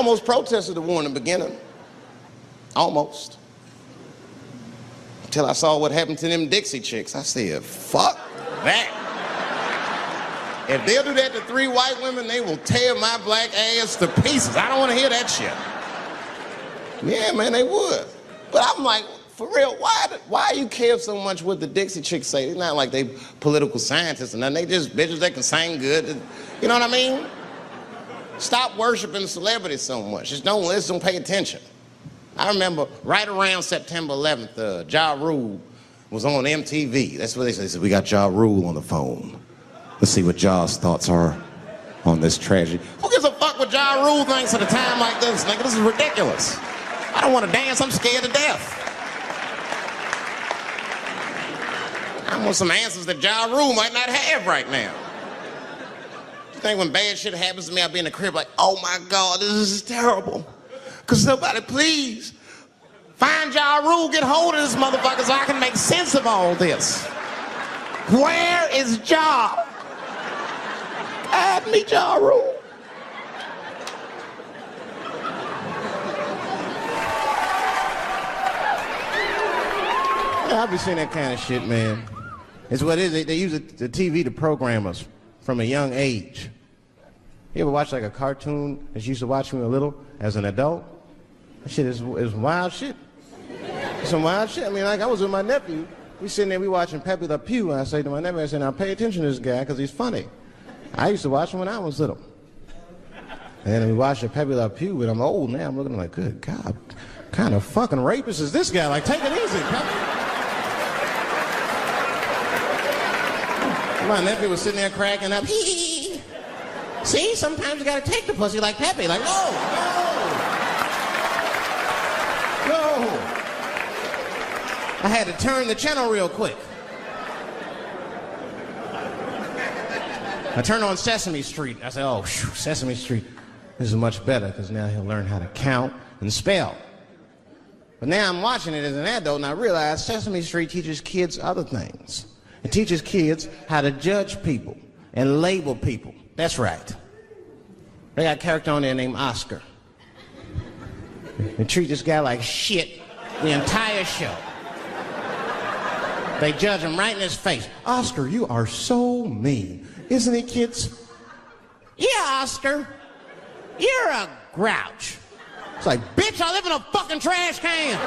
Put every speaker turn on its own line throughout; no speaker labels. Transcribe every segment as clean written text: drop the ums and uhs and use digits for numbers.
almost protested the war in the beginning. Almost. Until I saw what happened to them Dixie chicks. I said, fuck that. If they'll do that to 3 white women, they will tear my black ass to pieces. I don't want to hear that shit. Yeah, man, they would. But I'm like, for real, why you care so much what the Dixie chicks say? It's not like they political scientists or nothing. They just bitches that can sing good. You know what I mean? Stop worshiping celebrities so much. Just don't listen, don't pay attention. I remember right around September 11th, Ja Rule was on MTV. That's what they said. They said, we got Ja Rule on the phone. Let's see what Ja's thoughts are on this tragedy. Who gives a fuck what Ja Rule thinks at a time like this, nigga? This is ridiculous. I don't want to dance, I'm scared to death. I want some answers that Ja Rule might not have right now. You think when bad shit happens to me, I'll be in the crib like, oh my God, this is terrible. Could somebody please find Ja Rule, get hold of this motherfucker so I can make sense of all this. Where is Ja? Add me Ja Rule. Yeah, I'll be seeing that kind of shit, man. It's what it is. They use the TV to program us from a young age. You ever watch like a cartoon that you used to watch when you were little as an adult? That shit is wild shit. It's some wild shit. I mean, like I was with my nephew. We sitting there, we watching Pepe Le Pew, and I say to my nephew, I say, now pay attention to this guy because he's funny. I used to watch him when I was little. And then we watched Pepe Le Pew, but I'm old now. I'm looking like, good God, what kind of fucking rapist is this guy? Like, take it easy, Pepe. My nephew was sitting there cracking up. Hee. See, sometimes you gotta take the pussy like Pepe. Like, no. I had to turn the channel real quick. I turned on Sesame Street. I said, oh, Sesame Street. This is much better because now he'll learn how to count and spell. But now I'm watching it as an adult and I realize Sesame Street teaches kids other things. It teaches kids how to judge people and label people. That's right. They got a character on there named Oscar. They treat this guy like shit the entire show. They judge him right in his face. Oscar, you are so mean. Isn't it, kids? Yeah, Oscar. You're a grouch. It's like, bitch, I live in a fucking trash can.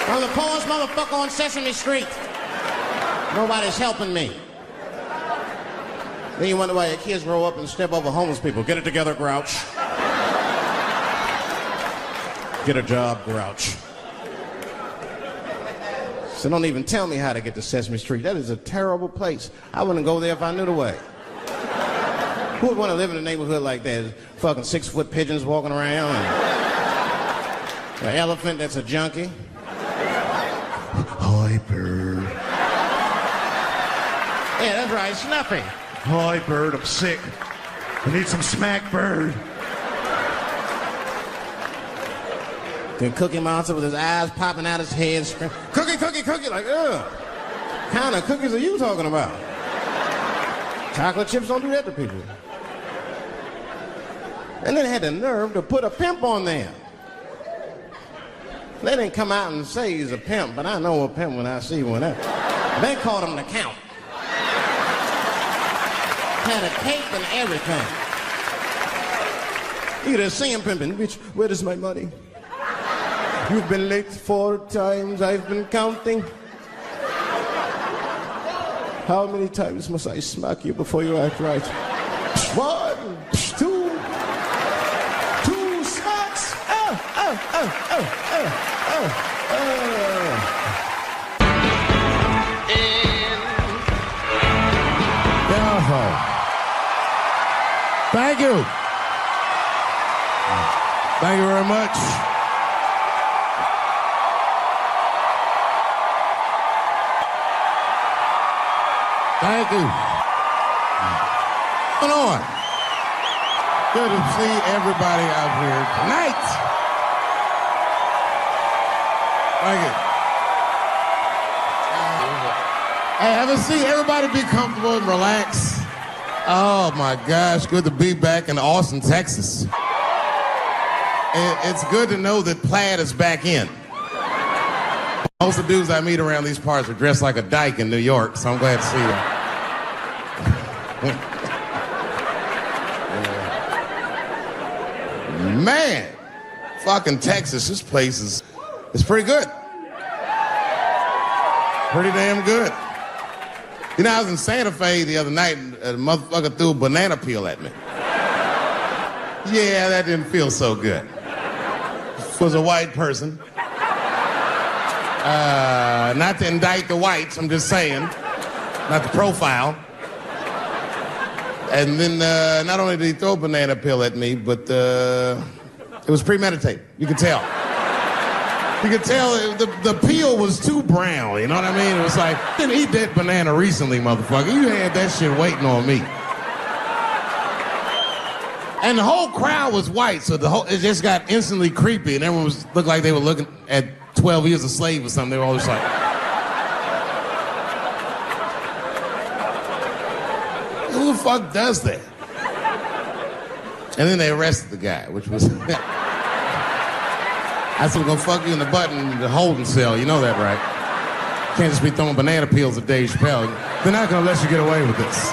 I'm the poorest motherfucker on Sesame Street. Nobody's helping me. Then you wonder why your kids grow up and step over homeless people. Get it together, grouch. Get a job, grouch. So don't even tell me how to get to Sesame Street. That is a terrible place. I wouldn't go there if I knew the way. Who would want to live in a neighborhood like that? Fucking 6-foot pigeons walking around and an elephant that's a junkie. Hi, bird. Yeah, that's right, Snuffy.
Hi, bird, I'm sick. I need some smack, bird.
The Cookie Monster with his eyes popping out his head, screaming, cookie, cookie, cookie, like, ugh. What kind of cookies are you talking about? Chocolate chips don't do that to people. And then they had the nerve to put a pimp on there. They didn't come out and say he's a pimp, but I know a pimp when I see one. They called him the Count. Had a cape and everything. You could see him pimping. Bitch, where is my money? You've been late 4 times, I've been counting. How many times must I smack you before you act right? 1, 2 smacks.
Thank you. Thank you very much. Thank you. Hold on. Good to see everybody out here tonight. Thank you. Hey, have a seat. Everybody be comfortable and relax. Oh my gosh, good to be back in Austin, Texas. It's good to know that plaid is back in. Most of the dudes I meet around these parts are dressed like a dyke in New York, so I'm glad to see you. Man, fucking Texas, this place is pretty good. Pretty damn good. You know, I was in Santa Fe the other night and a motherfucker threw a banana peel at me. Yeah, that didn't feel so good. It was a white person. Not to indict the whites, I'm just saying. Not to profile. And then not only did he throw a banana peel at me, but it was premeditated. You could tell. You could tell the peel was too brown, you know what I mean? It was like, I didn't eat that banana recently, motherfucker. You had that shit waiting on me. And the whole crowd was white, so it just got instantly creepy, and everyone looked like they were looking at 12 Years a Slave or something. They were all just like... Who the fuck does that? And then they arrested the guy, which was... I said, we're gonna fuck you in the butt in the holding cell. You know that, right? Can't just be throwing banana peels at Dave Chappelle. They're not gonna let you get away with this.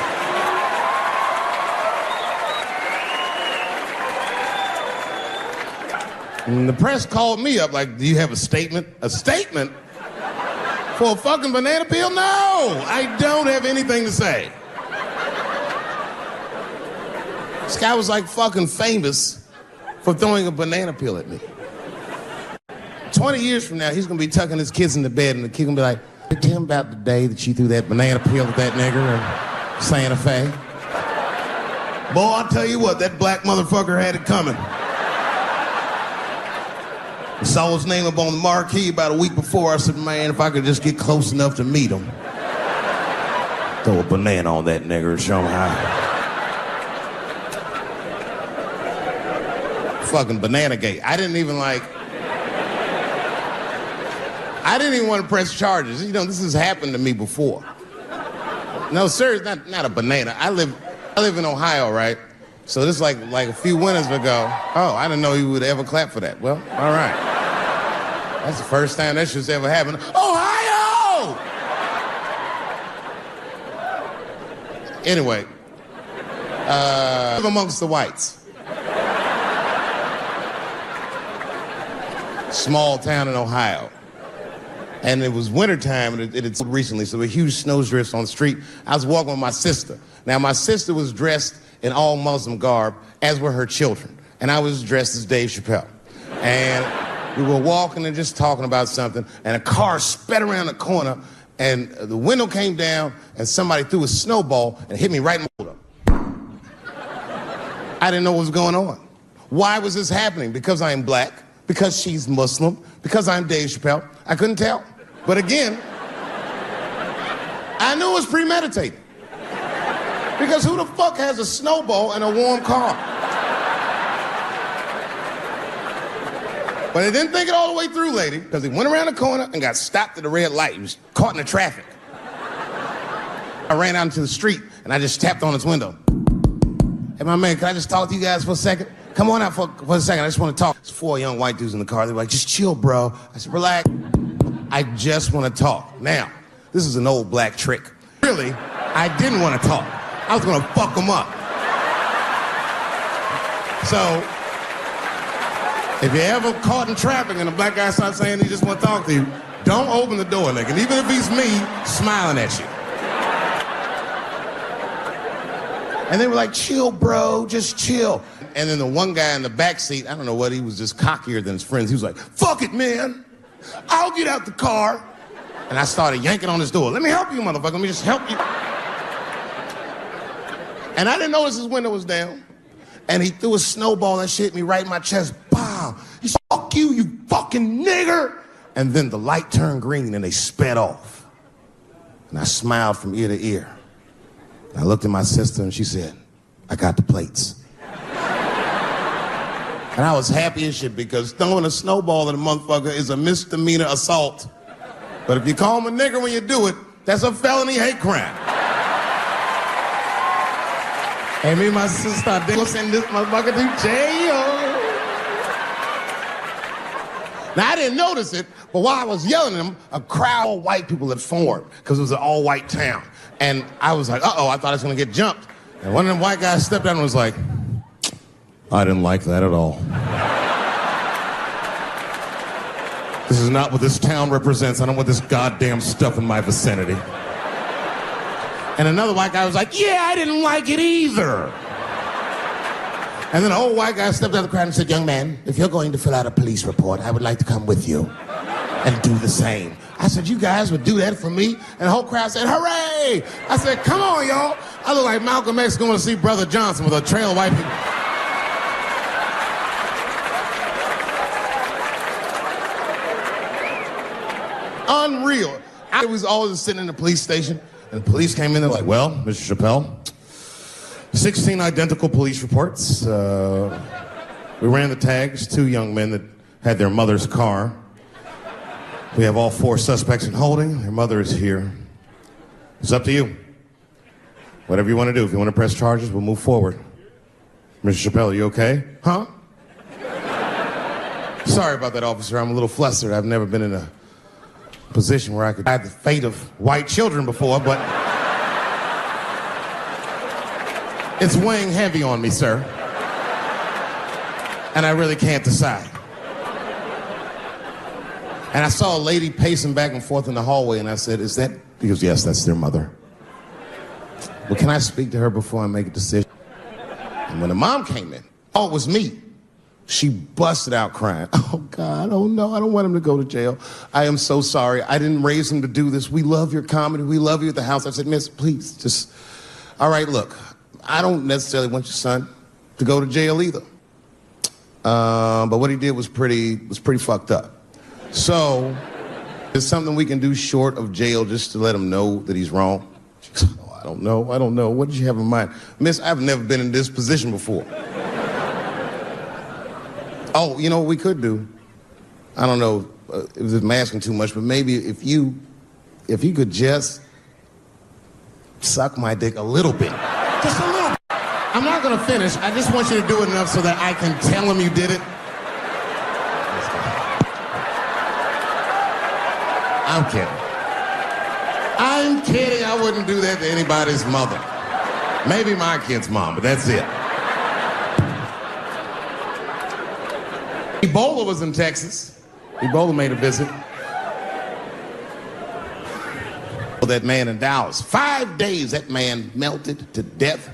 And the press called me up like, do you have a statement? A statement? For a fucking banana peel? No! I don't have anything to say. This guy was like fucking famous for throwing a banana peel at me. 20 years from now, he's gonna be tucking his kids into bed and the kid gonna be like, tell him about the day that you threw that banana peel at that nigger in Santa Fe. Boy, I'll tell you what, that black motherfucker had it coming. I saw his name up on the marquee about a week before. I said, man, if I could just get close enough to meet him. Throw a banana on that nigger and show him how. Fucking banana gate. I didn't even want to press charges. You know, this has happened to me before. No, seriously, not a banana. I live in Ohio, right? So this is like a few winters ago. Oh, I didn't know you would ever clap for that. Well, all right. That's the first time that shit's ever happened. Ohio! Anyway, live amongst the whites. Small town in Ohio. And it was wintertime, and it had snowed recently, so there were huge snowdrifts on the street. I was walking with my sister. Now, my sister was dressed in all Muslim garb, as were her children. And I was dressed as Dave Chappelle. And we were walking and just talking about something, and a car sped around the corner, and the window came down, and somebody threw a snowball and hit me right in the shoulder. I didn't know what was going on. Why was this happening? Because I'm black, because she's Muslim, because I'm Dave Chappelle. I couldn't tell. But again, I knew it was premeditated. Because who the fuck has a snowball in a warm car? But I didn't think it all the way through, lady, because he went around the corner and got stopped at a red light. He was caught in the traffic. I ran out into the street and I just tapped on his window. Hey, my man, can I just talk to you guys for a second? Come on out for a second. I just want to talk. There's 4 young white dudes in the car. They were like, just chill, bro. I said, relax. I just want to talk. Now, this is an old black trick. Really, I didn't want to talk. I was going to fuck them up. So, if you're ever caught in traffic and a black guy starts saying he just want to talk to you, don't open the door, nigga. And even if he's me, smiling at you. And they were like, chill, bro, just chill. And then the one guy in the back seat, I don't know what, he was just cockier than his friends. He was like, fuck it, man. I'll get out the car. And I started yanking on his door. Let me help you, motherfucker. Let me just help you. And I didn't notice his window was down. And he threw a snowball and shit hit me right in my chest. Pow. He said, fuck you, you fucking nigger. And then the light turned green and they sped off. And I smiled from ear to ear. And I looked at my sister and she said, I got the plates. And I was happy as shit because throwing a snowball at a motherfucker is a misdemeanor assault. But if you call him a nigger when you do it, that's a felony hate crime. And me and my sister, they gonna send this motherfucker to jail. Now, I didn't notice it, but while I was yelling at them, a crowd of white people had formed, because it was an all-white town. And I was like, uh-oh, I thought I was gonna get jumped. And one of them white guys stepped out and was like, I didn't like that at all. This is not what this town represents. I don't want this goddamn stuff in my vicinity. And another white guy was like, yeah, I didn't like it either. And then an old white guy stepped out of the crowd and said, young man, if you're going to fill out a police report, I would like to come with you and do the same. I said, you guys would do that for me? And the whole crowd said, hooray! I said, come on, y'all. I look like Malcolm X going to see Brother Johnson with a trail of white people. Unreal. I was always sitting in the police station, and the police came in, they're like, well, Mr. Chappelle, 16 identical police reports. We ran the tags, 2 young men that had their mother's car. We have all 4 suspects in holding. Their mother is here. It's up to you. Whatever you want to do. If you want to press charges, we'll move forward. Mr. Chappelle, are you okay? Huh? Sorry about that, officer. I'm a little flustered. I've never been in a position where I could have the fate of white children before, but it's weighing heavy on me, sir. And I really can't decide. And I saw a lady pacing back and forth in the hallway, and I said, is that? He goes, yes, that's their mother. Well, can I speak to her before I make a decision? And when the mom came in, oh, it was me. She busted out crying. Oh, God, oh, no, I don't want him to go to jail. I am so sorry. I didn't raise him to do this. We love your comedy. We love you at the house. I said, miss, please, just, all right, look, I don't necessarily want your son to go to jail either. But what he did was pretty fucked up. So, there's something we can do short of jail just to let him know that he's wrong. She goes, oh, I don't know. What did you have in mind? Miss, I've never been in this position before. Oh, you know what we could do? I don't know if I'm asking too much, but maybe if you could just suck my dick a little bit. Just a little bit. I'm not gonna finish. I just want you to do it enough so that I can tell him you did it. I'm kidding. I wouldn't do that to anybody's mother. Maybe my kid's mom, but that's it. Ebola was in Texas. Ebola made a visit. That man in Dallas. 5 days that man melted to death.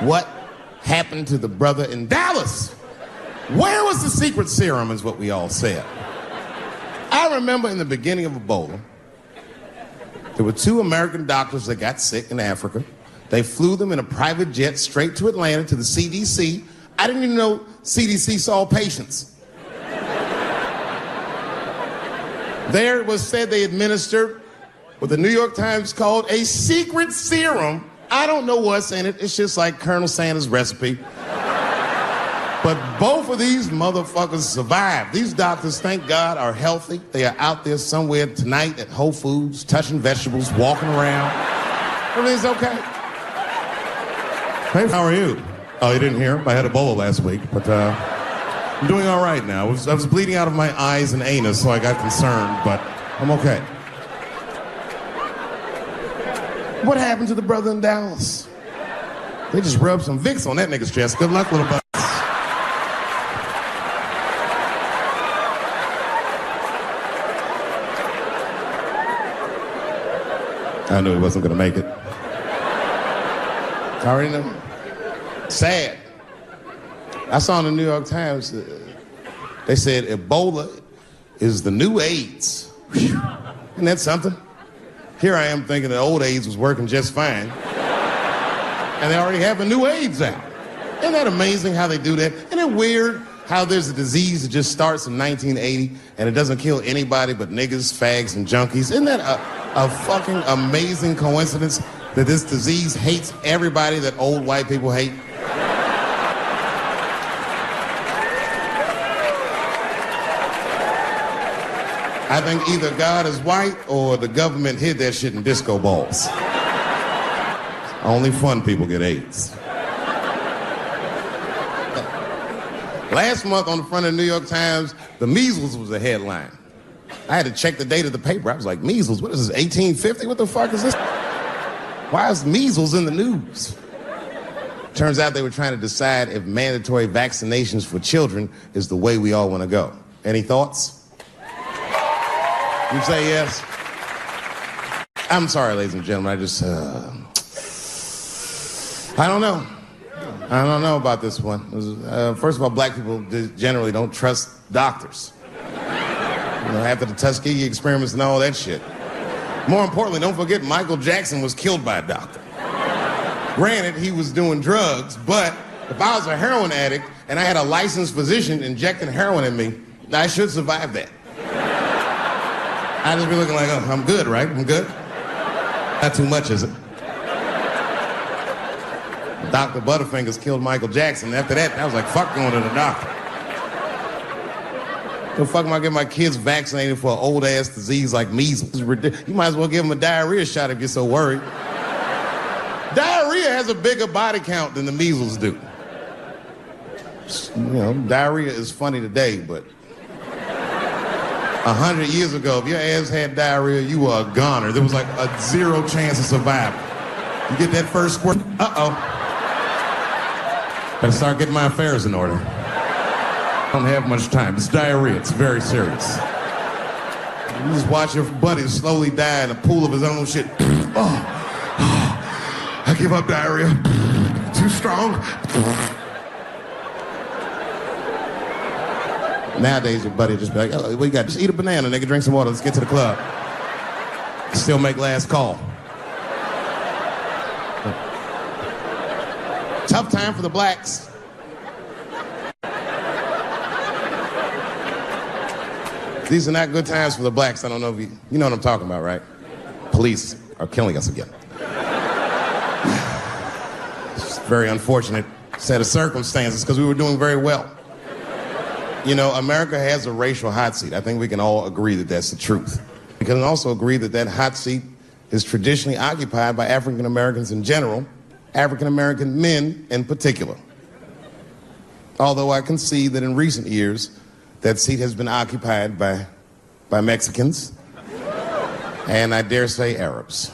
What happened to the brother in Dallas? Where was the secret serum is what we all said. I remember in the beginning of Ebola, there were 2 American doctors that got sick in Africa. They flew them in a private jet straight to Atlanta to the CDC. I didn't even know CDC saw patients. There it was said they administered what the New York Times called a secret serum. I don't know what's in it. It's just like Colonel Sanders' recipe. But both of these motherfuckers survived. These doctors, thank God, are healthy. They are out there somewhere tonight at Whole Foods, touching vegetables, walking around. Everything's okay. Hey, how are you? Oh, you didn't hear? I had Ebola last week, but I'm doing all right now. I was bleeding out of my eyes and anus, so I got concerned, but I'm okay. What happened to the brother in Dallas? They just rubbed some Vicks on that nigga's chest. Good luck, little buddy. I knew he wasn't gonna make it. I already knew. Sad. I saw in the New York Times, they said Ebola is the new AIDS. Whew. Isn't that something? Here I am thinking that old AIDS was working just fine. And they already have a new AIDS out. Isn't that amazing how they do that? Isn't it weird how there's a disease that just starts in 1980 and it doesn't kill anybody but niggas, fags, and junkies? Isn't that a fucking amazing coincidence that this disease hates everybody that old white people hate? I think either God is white or the government hid that shit in disco balls. Only fun people get AIDS. Last month on the front of the New York Times, the measles was a headline. I had to check the date of the paper. I was like, measles? What is this, 1850? What the fuck is this? Why is measles in the news? Turns out they were trying to decide if mandatory vaccinations for children is the way we all want to go. Any thoughts? You say yes? I'm sorry, ladies and gentlemen. I don't know. I don't know about this one. First of all, black people generally don't trust doctors. After the Tuskegee experiments and all that shit. More importantly, don't forget Michael Jackson was killed by a doctor. Granted, he was doing drugs, but if I was a heroin addict and I had a licensed physician injecting heroin in me, I should survive that. I'd just be looking like, oh, I'm good, right? I'm good? Not too much, is it? Dr. Butterfingers killed Michael Jackson. After that, I was like, fuck going to the doctor. The fuck am I getting my kids vaccinated for an old-ass disease like measles? You might as well give them a diarrhea shot if you're so worried. Diarrhea has a bigger body count than the measles do. You know, diarrhea is funny today, but 100 years ago, if your ass had diarrhea, you were a goner. There was like a 0 chance of survival. You get that first squirt, uh-oh. Better start getting my affairs in order. I don't have much time. It's diarrhea. It's very serious. You just watch your buddy slowly die in a pool of his own shit. I give up diarrhea. Too strong. Nowadays, your buddy just be like, oh, what you got? Just eat a banana, nigga, drink some water. Let's get to the club. Still make last call. Tough time for the blacks. These are not good times for the blacks. I don't know if you know what I'm talking about, right? Police are killing us again. It's a very unfortunate set of circumstances because we were doing very well. You know, America has a racial hot seat. I think we can all agree that that's the truth. We can also agree that that hot seat is traditionally occupied by African Americans in general, African American men in particular. Although I can see that in recent years, that seat has been occupied by Mexicans, and I dare say Arabs.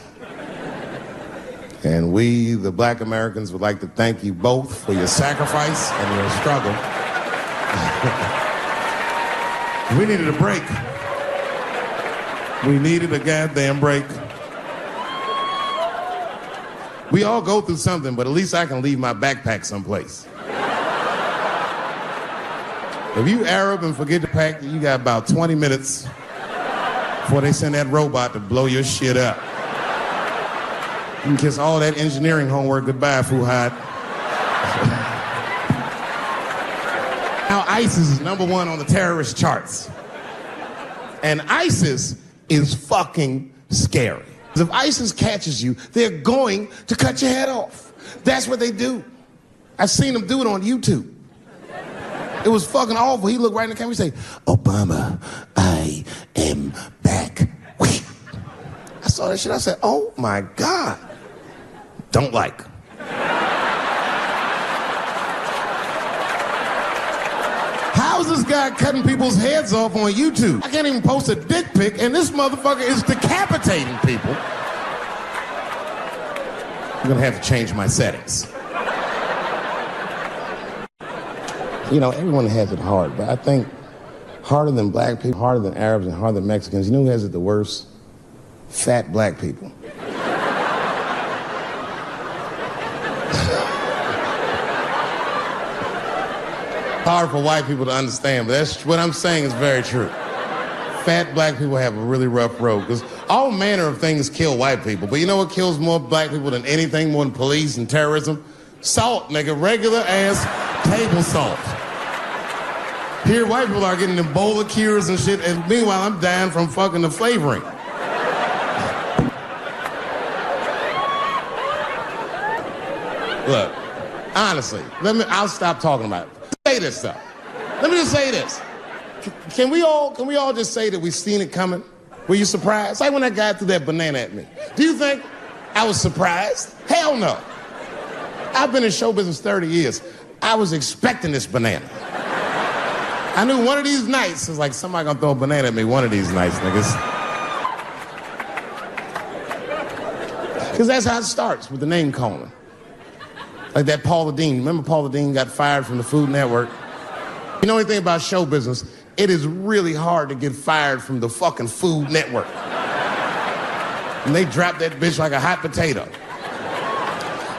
And we, the black Americans, would like to thank you both for your sacrifice and your struggle. We needed a break. We needed a goddamn break. We all go through something, but at least I can leave my backpack someplace. If you Arab and forget to pack, you got about 20 minutes before they send that robot to blow your shit up. You can kiss all that engineering homework goodbye, Fuhad. Now ISIS is #1 on the terrorist charts. And ISIS is fucking scary. If ISIS catches you, they're going to cut your head off. That's what they do. I've seen them do it on YouTube. It was fucking awful. He looked right in the camera and say, Obama, I am back. I saw that shit. I said, oh my God. Don't like. How's this guy cutting people's heads off on YouTube? I can't even post a dick pic, and this motherfucker is decapitating people. I'm gonna have to change my settings. You know, everyone has it hard, but I think harder than black people, harder than Arabs, and harder than Mexicans. You know who has it the worst? Fat black people. Hard for white people to understand, but that's what I'm saying is very true. Fat black people have a really rough road because all manner of things kill white people. But you know what kills more black people than anything, more than police and terrorism? Salt, nigga, regular ass table salt. Here, white people are getting Ebola cures and shit, and meanwhile, I'm dying from fucking the flavoring. Look, honestly, I'll stop talking about it. Say this stuff. Let me just say this. Can we all just say that we've seen it coming? Were you surprised? Like when that guy threw that banana at me. Do you think I was surprised? Hell no. I've been in show business 30 years. I was expecting this banana. I knew one of these nights, it's like somebody gonna throw a banana at me one of these nights, niggas. Because that's how it starts, with the name calling. Like that Paula Deen. Remember Paula Deen got fired from the Food Network? You know anything about show business? It is really hard to get fired from the fucking Food Network. And they dropped that bitch like a hot potato.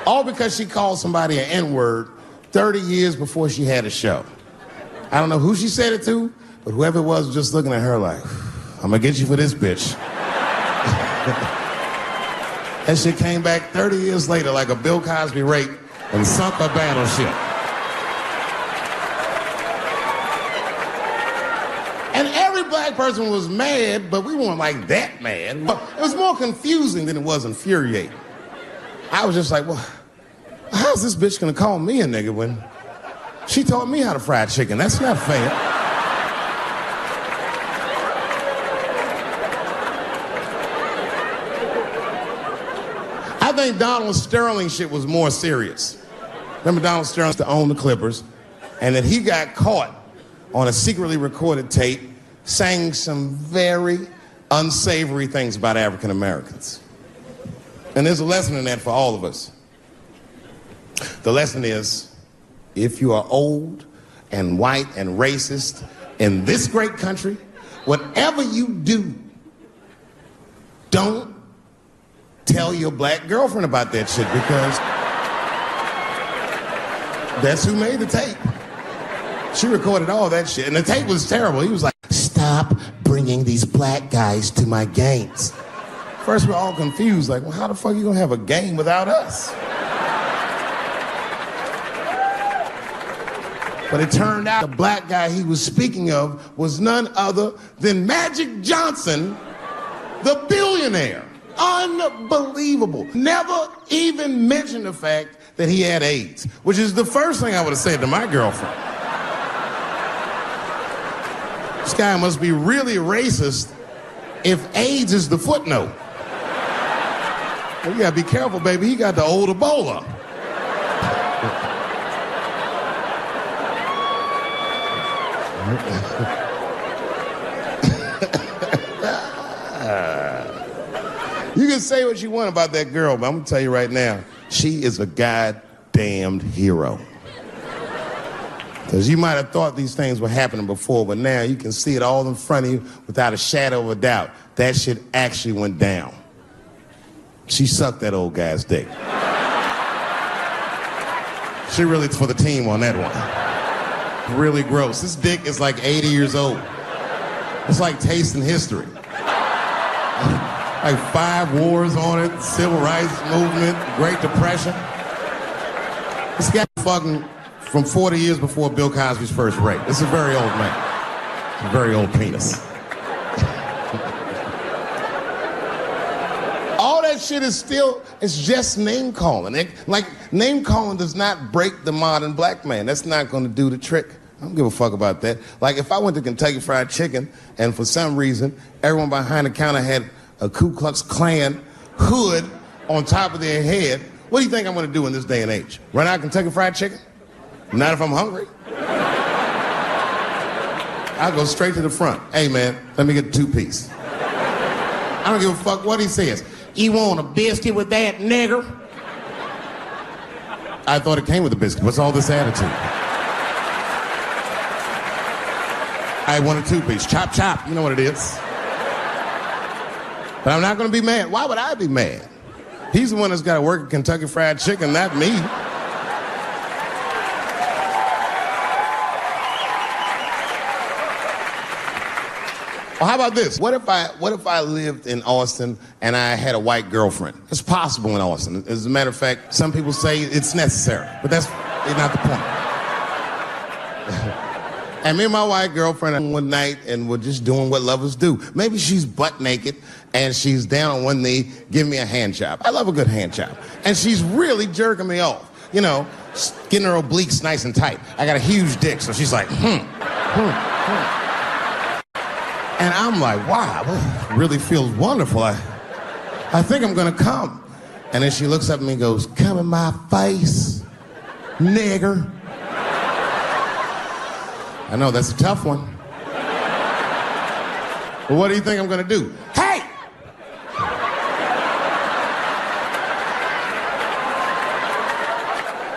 All because she called somebody an N-word 30 years before she had a show. I don't know who she said it to, but whoever it was just looking at her like, I'm gonna get you for this bitch. That shit came back 30 years later like a Bill Cosby rape and sunk a battleship. And every black person was mad, but we weren't like that mad. It was more confusing than it was infuriating. I was just like, well, how's this bitch gonna call me a nigga when she taught me how to fry chicken? That's not fair. I think Donald Sterling shit was more serious. Remember Donald Sterling used to own the Clippers, and that he got caught on a secretly recorded tape saying some very unsavory things about African Americans. And there's a lesson in that for all of us. The lesson is, if you are old and white and racist in this great country, whatever you do, don't tell your black girlfriend about that shit, because that's who made the tape. She recorded all that shit, and the tape was terrible. He was like, stop bringing these black guys to my games. First, we're all confused, like, well, how the fuck are you gonna have a game without us? But it turned out the black guy he was speaking of was none other than Magic Johnson, the billionaire. Unbelievable. Never even mentioned the fact that he had AIDS, which is the first thing I would have said to my girlfriend. This guy must be really racist if AIDS is the footnote. Well, you gotta be careful, baby. He got the old Ebola. You can say what you want about that girl, but I'm gonna tell you right now, she is a goddamned hero. Because you might have thought these things were happening before, but now you can see it all in front of you without a shadow of a doubt. That shit actually went down. She sucked that old guy's dick. She really for the team on that one. Really gross. This dick is like 80 years old. It's like tasting history. Like 5 wars on it, civil rights movement, Great Depression. This guy fucking from 40 years before Bill Cosby's first rape. This is a very old man. A very old penis. All that shit is still, it's just name calling. Like, name calling does not break the modern black man. That's not gonna do the trick. I don't give a fuck about that. Like, if I went to Kentucky Fried Chicken and for some reason everyone behind the counter had a Ku Klux Klan hood on top of their head, what do you think I'm gonna do in this day and age? Run out Kentucky Fried Chicken? Not if I'm hungry. I'll go straight to the front. Hey man, let me get a 2-piece. I don't give a fuck what he says. You want a biscuit with that, nigger? I thought it came with a biscuit. What's all this attitude? I want a 2-piece. Chop, chop. You know what it is. But I'm not gonna be mad. Why would I be mad? He's the one that's gotta work at Kentucky Fried Chicken, not me. Well, how about this? What if I lived in Austin and I had a white girlfriend? It's possible in Austin. As a matter of fact, some people say it's necessary, but that's not the point. And me and my white girlfriend one night, and we're just doing what lovers do. Maybe she's butt naked and she's down on one knee giving me a hand job. I love a good hand job. And she's really jerking me off. You know, getting her obliques nice and tight. I got a huge dick, so she's like, And I'm like, wow, that really feels wonderful. I think I'm gonna come. And then she looks up at me and goes, come in my face, nigger. I know, that's a tough one. But what do you think I'm gonna do? Hey!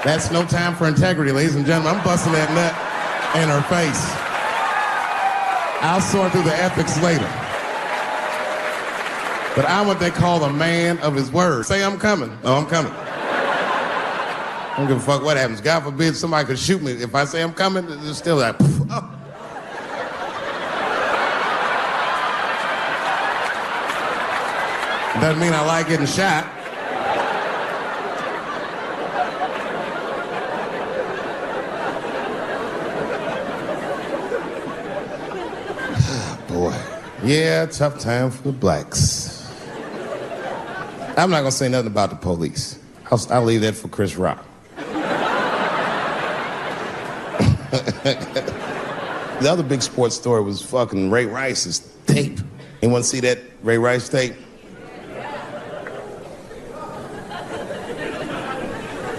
That's no time for integrity, ladies and gentlemen. I'm busting that nut in her face. I'll sort through the ethics later. But I'm what they call a man of his word. Say I'm coming. Oh, I'm coming. I don't give a fuck what happens. God forbid somebody could shoot me. If I say I'm coming, it's still like, oh. Doesn't mean I like getting shot. Boy. Yeah, tough time for the blacks. I'm not gonna say nothing about the police. I'll leave that for Chris Rock. The other big sports story was fucking Ray Rice's tape. Anyone see that Ray Rice tape?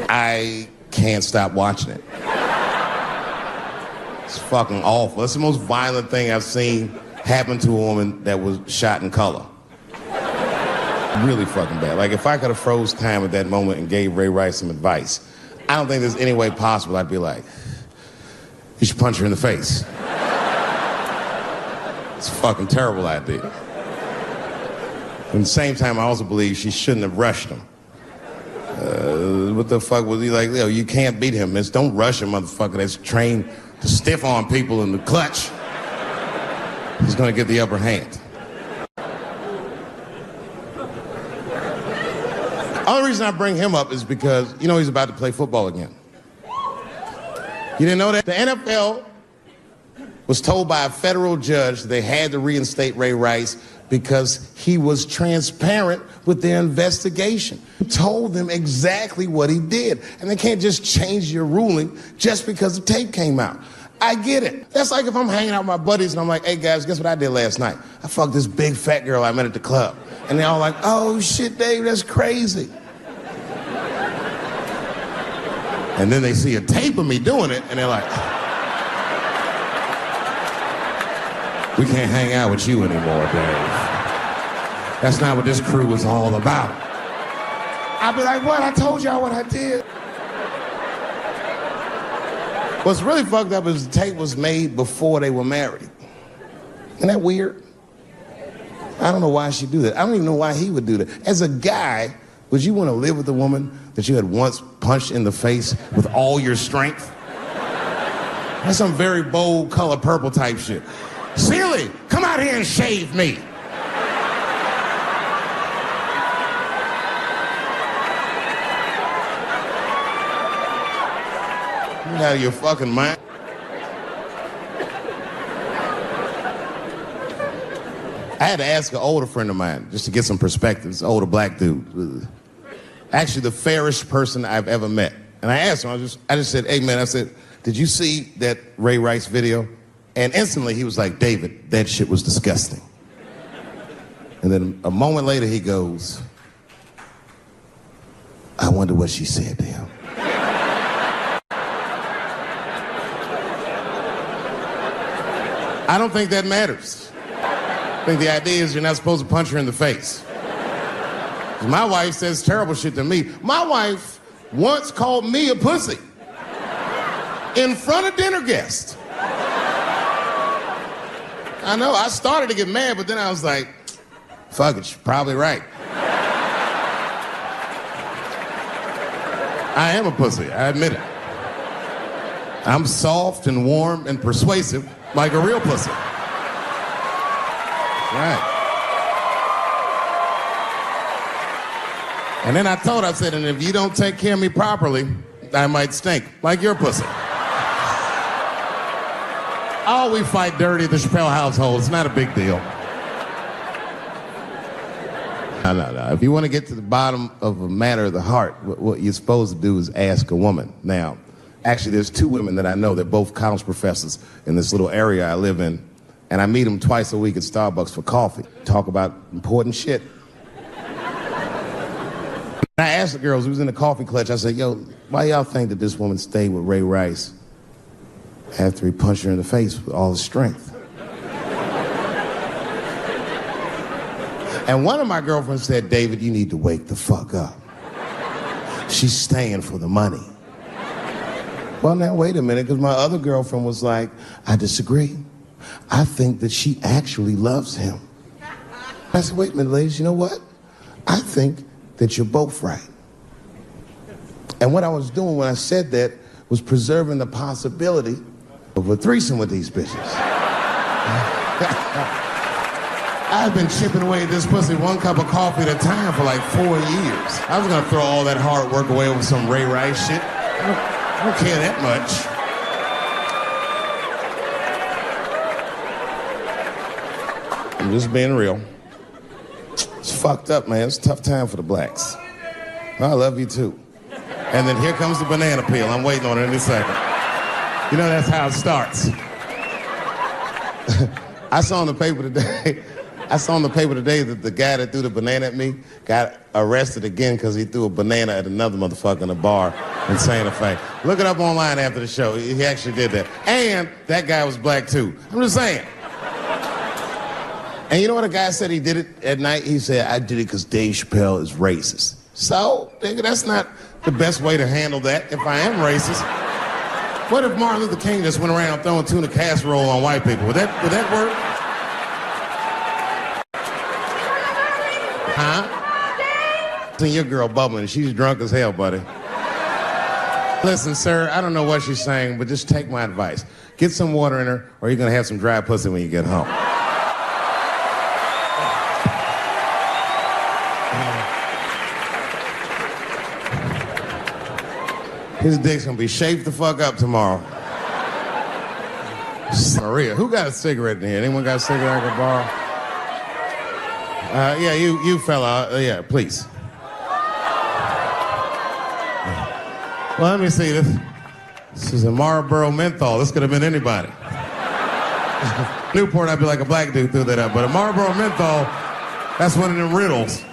I can't stop watching it. It's fucking awful. It's the most violent thing I've seen happen to a woman that was shot in color. Really fucking bad. Like, if I could have froze time at that moment and gave Ray Rice some advice, I don't think there's any way possible I'd be like, you should punch her in the face. It's a fucking terrible idea. At the same time, I also believe she shouldn't have rushed him. What the fuck was he like? Yo, you can't beat him, miss. Don't rush a motherfucker that's trained to stiff arm people in the clutch. He's gonna get the upper hand. The only reason I bring him up is because, you know, he's about to play football again. You didn't know that? The NFL was told by a federal judge that they had to reinstate Ray Rice because he was transparent with their investigation. He told them exactly what he did. And they can't just change your ruling just because the tape came out. I get it. That's like if I'm hanging out with my buddies and I'm like, hey guys, guess what I did last night? I fucked this big fat girl I met at the club. And they're all like, oh shit, Dave, that's crazy. And then they see a tape of me doing it and they're like, we can't hang out with you anymore, Dave. That's not what this crew was all about. I'll be like, what? I told y'all what I did. What's really fucked up is the tape was made before they were married. Isn't that weird? I don't know why she'd do that. I don't even know why he would do that. As a guy, would you want to live with a woman that you had once punched in the face with all your strength? That's some very bold color purple type shit. Sealy, come out here and shave me. You out of your fucking mind? I had to ask an older friend of mine just to get some perspective. This older black dude. Actually, the fairest person I've ever met. And I asked him, I just said, hey man, I said, did you see that Ray Rice video? And instantly he was like, David, that shit was disgusting. And then a moment later he goes, I wonder what she said to him. I don't think that matters. I think the idea is you're not supposed to punch her in the face. My wife says terrible shit to me. My wife once called me a pussy in front of dinner guests. I know, I started to get mad, but then I was like, fuck it, she's probably right. I am a pussy, I admit it. I'm soft and warm and persuasive like a real pussy. Right. And then I told her, I said, and if you don't take care of me properly, I might stink like your pussy. Oh, we fight dirty at the Chappelle household. It's not a big deal. No. If you want to get to the bottom of a matter of the heart, what you're supposed to do is ask a woman. Now, actually, there's two women that I know. They're both college professors in this little area I live in. And I meet them twice a week at Starbucks for coffee. Talk about important shit. And I asked the girls who was in the coffee clutch, I said, yo, why y'all think that this woman stayed with Ray Rice? after he punched her in the face with all his strength. And one of my girlfriends said, David, you need to wake the fuck up. She's staying for the money. Well, now, wait a minute, because my other girlfriend was like, I disagree. I think that she actually loves him. I said, wait a minute, ladies, you know what? I think that you're both right. And what I was doing when I said that was preserving the possibility of a threesome with these bitches. I've been chipping away at this pussy one cup of coffee at a time for like 4 years. I was gonna throw all that hard work away over some Ray Rice shit. I don't care that much. I'm just being real. It's fucked up, man. It's a tough time for the blacks. I love you too. And then here comes the banana peel. I'm waiting on it any second. You know, that's how it starts. I saw in the paper today that the guy that threw the banana at me got arrested again because he threw a banana at another motherfucker in a bar in Santa Fe. Look it up online after the show. He actually did that. And that guy was black too. I'm just saying. And you know what a guy said he did it at night? He said, I did it because Dave Chappelle is racist. So, nigga, that's not the best way to handle that if I am racist. What if Martin Luther King just went around throwing tuna casserole on white people? Would that work? Huh? See your girl bubbling. She's drunk as hell, buddy. Listen, sir, I don't know what she's saying, but just take my advice. Get some water in her, or you're gonna have some dry pussy when you get home. His dick's gonna be shaped the fuck up tomorrow. Maria, who got a cigarette in here? Anyone got a cigarette I can borrow? Yeah, you fella, yeah, please. Well, let me see this. This is a Marlboro menthol. This could have been anybody. Newport, I'd be like a black dude threw that up, but a Marlboro menthol, that's one of them riddles.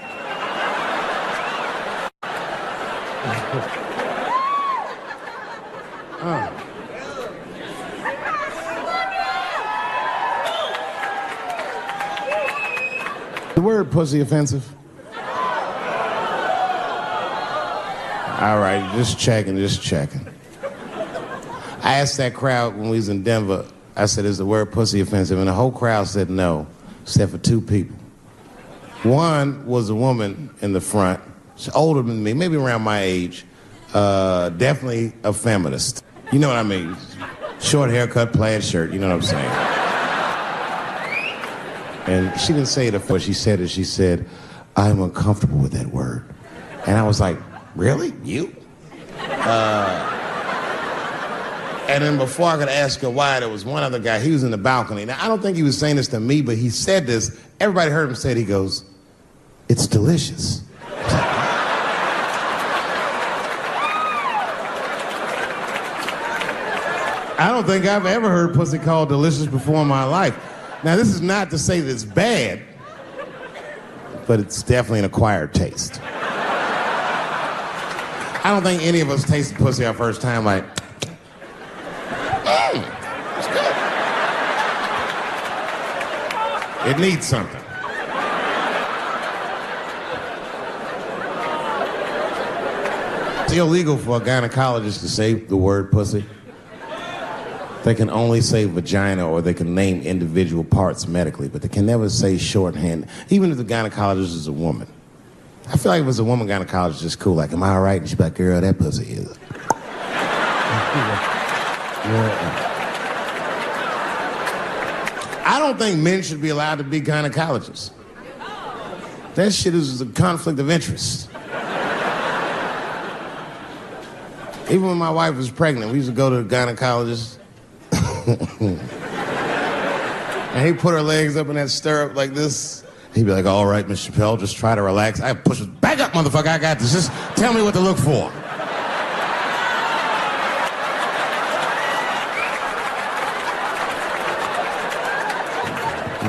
The word pussy offensive? All right, just checking. I asked that crowd when we was in Denver, I said, is the word pussy offensive? And the whole crowd said no, except for two people. One was a woman in the front. She's older than me, maybe around my age. Definitely a feminist. You know what I mean? Short haircut, plaid shirt, you know what I'm saying? And she didn't say it at first. She said, I'm uncomfortable with that word. And I was like, really? You? And then before I could ask her why, there was one other guy. He was in the balcony. Now, I don't think he was saying this to me, but he said this. Everybody heard him say it. He goes, it's delicious. I don't think I've ever heard pussy called delicious before in my life. Now, this is not to say that it's bad, but it's definitely an acquired taste. I don't think any of us tasted pussy our first time like, it's good. It needs something. It's illegal for a gynecologist to say the word pussy. They can only say vagina, or they can name individual parts medically, but they can never say shorthand, even if the gynecologist is a woman. I feel like if it's a woman gynecologist, it's cool. Like, am I all right? And she'd be like, girl, that pussy is. I don't think men should be allowed to be gynecologists. That shit is a conflict of interest. Even when my wife was pregnant, we used to go to the gynecologist. And he'd put her legs up in that stirrup like this. He'd be like, all right, Miss Chappelle, just try to relax. I push her, back up, motherfucker, I got this. Just tell me what to look for.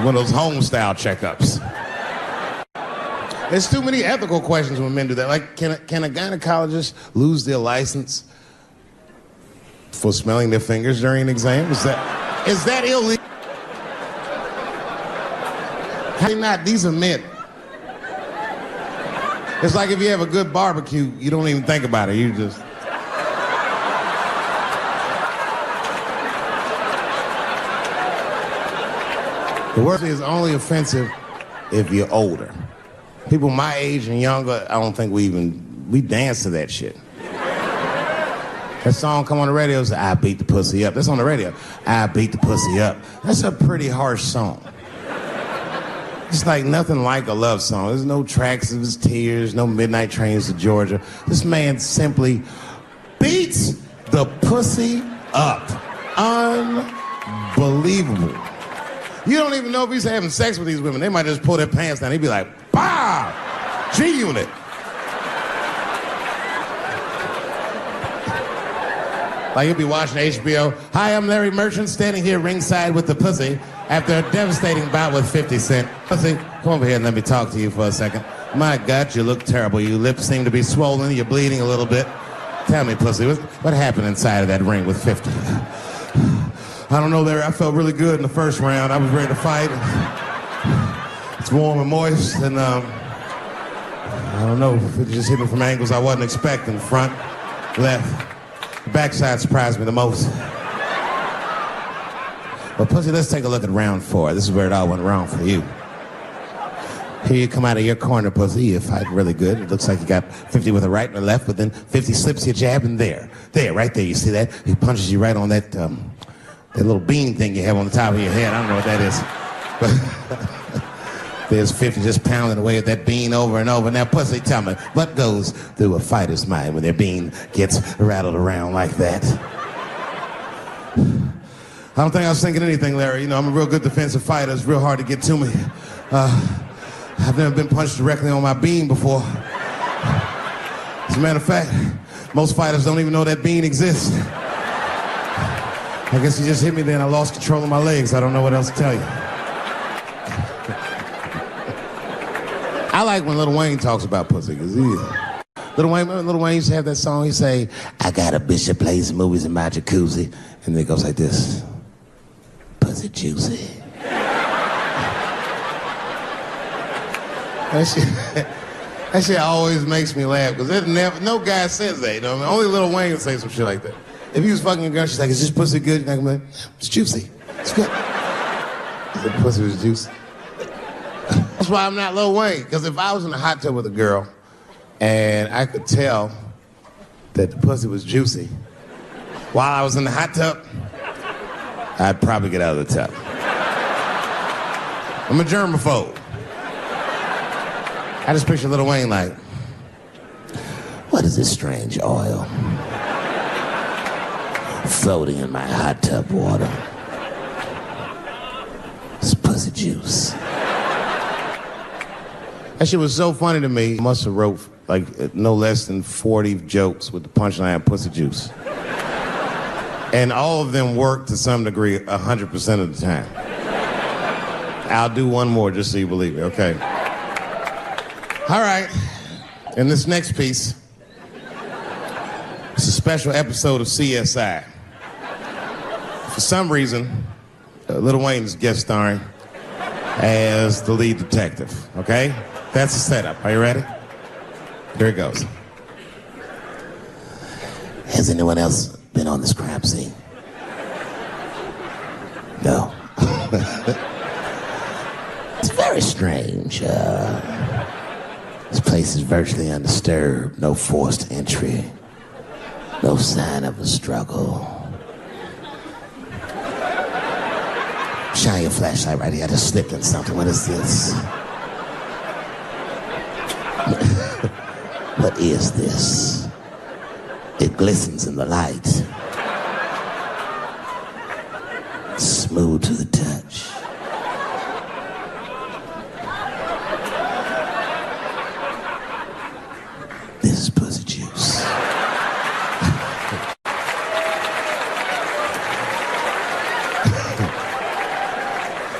One of those home-style checkups. There's too many ethical questions when men do that. Like, can a gynecologist lose their license for smelling their fingers during an exam? Is that illegal? How not? These are men. It's like if you have a good barbecue, you don't even think about it. You just... The word is only offensive if you're older. People my age and younger, I don't think we dance to that shit. That song come on the radio, say, I beat the pussy up. That's on the radio. I beat the pussy up. That's a pretty harsh song. It's like nothing like a love song. There's no tracks of his tears, no midnight trains to Georgia. This man simply beats the pussy up. Unbelievable. You don't even know if he's having sex with these women. They might just pull their pants down. He'd be like, bah! G-Unit. Like he'll be watching HBO. Hi, I'm Larry Merchant, standing here ringside with the pussy after a devastating bout with 50 Cent. Pussy, come over here and let me talk to you for a second. My God, you look terrible. Your lips seem to be swollen. You're bleeding a little bit. Tell me, pussy, what happened inside of that ring with 50? I don't know, Larry. I felt really good in the first round. I was ready to fight. It's warm and moist, and I don't know. It just hit me from angles I wasn't expecting. Front, left, the backside surprised me the most. But pussy, let's take a look at round 4. This is where it all went wrong for you. Here you come out of your corner, pussy. You fight really good. It looks like you got 50 with a right and a left, but then 50 slips your jab, and there, right there. You see that? He punches you right on that. That little bean thing you have on the top of your head. I don't know what that is. But there's 50 just pounding away at that bean over and over. Now, pussy, tell me, what goes through a fighter's mind when their bean gets rattled around like that? I don't think I was thinking anything, Larry. You know, I'm a real good defensive fighter. It's real hard to get to me. I've never been punched directly on my bean before. As a matter of fact, most fighters don't even know that bean exists. I guess he just hit me then. I lost control of my legs. I don't know what else to tell you. I like when Lil Wayne talks about pussy, because Lil Wayne used to have that song. He say, I got a bitch that plays movies in my jacuzzi. And then it goes like this. Pussy juicy. That shit always makes me laugh, because no guy says that, you know what I mean? Only Lil Wayne would say some shit like that. If he was fucking a girl, she's like, is this pussy good? You're like, man, it's juicy. It's good. The pussy was juicy. That's why I'm not Lil Wayne, because if I was in a hot tub with a girl and I could tell that the pussy was juicy while I was in the hot tub, I'd probably get out of the tub. I'm a germaphobe. I just picture Lil Wayne like, what is this strange oil floating in my hot tub water? It's pussy juice. That shit was so funny to me. I must have wrote like no less than 40 jokes with the punchline pussy juice. And all of them work to some degree 100% of the time. I'll do one more just so you believe me, okay? All right, in this next piece, it's a special episode of CSI. For some reason, Lil Wayne's guest starring as the lead detective, okay? That's the setup. Are you ready? Here it goes. Has anyone else been on this crime scene? No. It's very strange. This place is virtually undisturbed. No forced entry. No sign of a struggle. Shine your flashlight right here. I just slipped in something. What is this? What is this? It glistens in the light. Smooth to the touch. This is pussy juice.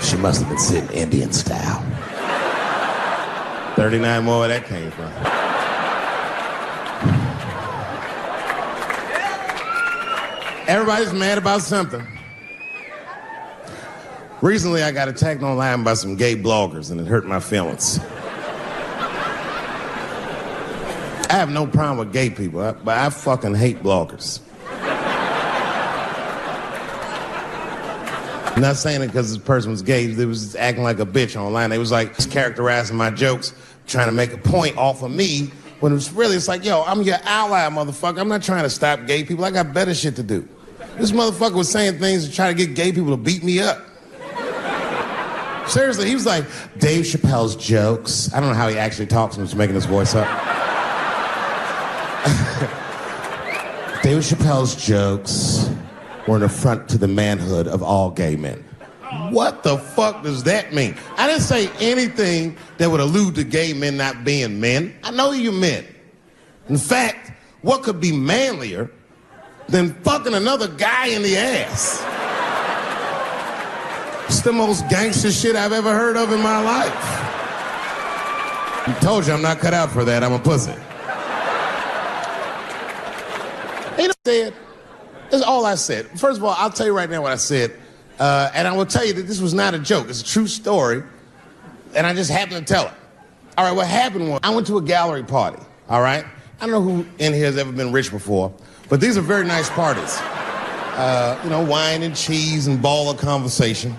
She must have been sitting Indian style. 39 more where that came from. Everybody's mad about something. Recently, I got attacked online by some gay bloggers, and it hurt my feelings. I have no problem with gay people, but I fucking hate bloggers. I'm not saying it because this person was gay. They was just acting like a bitch online. They was like characterizing my jokes, trying to make a point off of me, when it was really, it's like, yo, I'm your ally, motherfucker. I'm not trying to stop gay people. I got better shit to do. This motherfucker was saying things to try to get gay people to beat me up. Seriously, he was like, Dave Chappelle's jokes. I don't know how he actually talks when he's making his voice up. Dave Chappelle's jokes were an affront to the manhood of all gay men. What the fuck does that mean? I didn't say anything that would allude to gay men not being men. I know you men. In fact, what could be manlier than fucking another guy in the ass? It's the most gangster shit I've ever heard of in my life. I told you I'm not cut out for that. I'm a pussy. Ain't no said. That's all I said. First of all, I'll tell you right now what I said. And I will tell you that this was not a joke. It's a true story. And I just happened to tell it. All right, what happened was I went to a gallery party, all right? I don't know who in here has ever been rich before, but these are very nice parties. You know, wine and cheese and ball of conversation.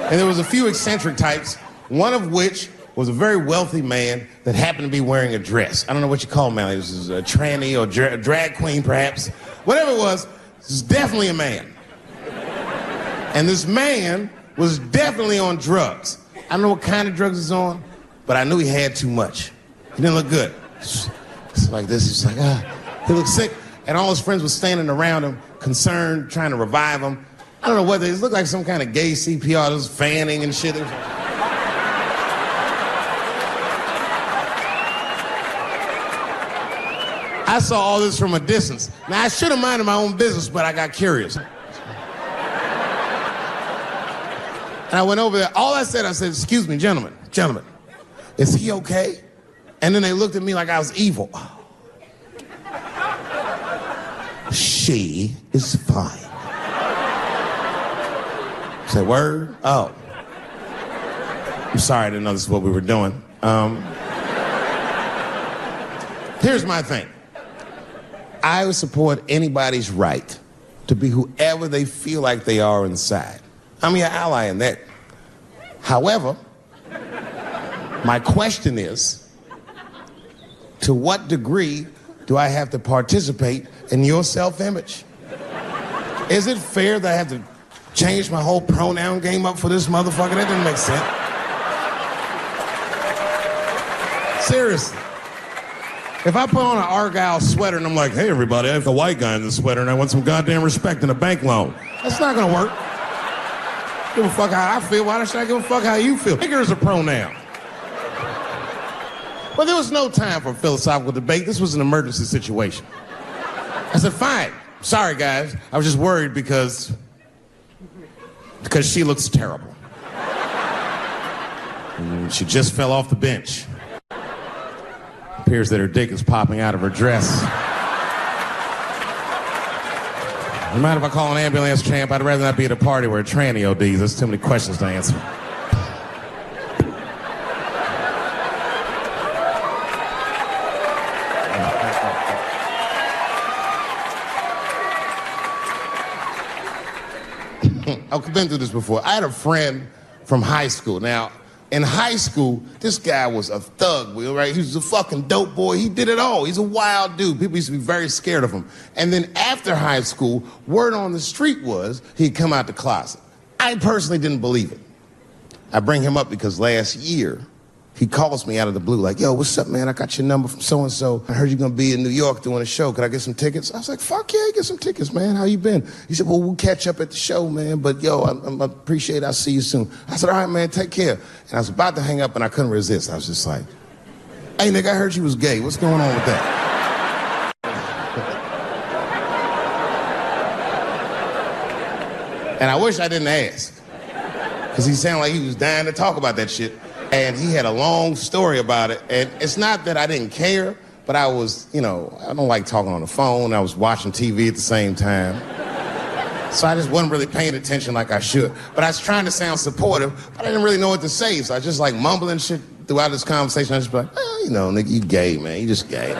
And there was a few eccentric types, one of which was a very wealthy man that happened to be wearing a dress. I don't know what you call him, man. This is a tranny or a drag queen, perhaps. Whatever it was, this is definitely a man. And this man was definitely on drugs. I don't know what kind of drugs he's on, but I knew he had too much. He didn't look good. It's like this, he's like, he looked sick. And all his friends were standing around him, concerned, trying to revive him. I don't know whether it looked like some kind of gay CPR. There was fanning and shit. I saw all this from a distance. Now, I should have minded my own business, but I got curious. And I went over there. All I said, excuse me, gentlemen, is he okay? And then they looked at me like I was evil. She is fine. I said, word? Oh. I'm sorry, I didn't know this is what we were doing. Here's my thing. I would support anybody's right to be whoever they feel like they are inside. I'm your ally in that. However, my question is, to what degree do I have to participate in your self-image? Is it fair that I have to change my whole pronoun game up for this motherfucker? That doesn't make sense. Seriously. If I put on an Argyle sweater and I'm like, hey everybody, I have a white guy in this sweater and I want some goddamn respect and a bank loan, that's not gonna work. Give a fuck how I feel. Why should I give a fuck how you feel? Nigger is a pronoun. But there was no time for philosophical debate. This was an emergency situation. I said, fine. Sorry, guys. I was just worried because she looks terrible. And she just fell off the bench. Appears that her dick is popping out of her dress. You mind if I call an ambulance, champ? I'd rather not be at a party where a tranny ODs. There's too many questions to answer. I've been through this before. I had a friend from high school. Now, in high school, this guy was a thug, right? He was a fucking dope boy. He did it all. He's a wild dude. People used to be very scared of him. And then after high school, word on the street was he'd come out the closet. I personally didn't believe it. I bring him up because last year, he calls me out of the blue like, yo, what's up, man? I got your number from so-and-so. I heard you're going to be in New York doing a show. Could I get some tickets? I was like, fuck yeah, get some tickets, man. How you been? He said, well, we'll catch up at the show, man. But, yo, I appreciate it. I'll see you soon. I said, all right, man, take care. And I was about to hang up, and I couldn't resist. I was just like, hey, nigga, I heard you was gay. What's going on with that? And I wish I didn't ask. Because he sounded like he was dying to talk about that shit. And he had a long story about it. And it's not that I didn't care, but I was, I don't like talking on the phone. I was watching TV at the same time. So I just wasn't really paying attention like I should. But I was trying to sound supportive, but I didn't really know what to say. So I was just like mumbling shit throughout this conversation. I was just like, nigga, you gay, man. You just gay.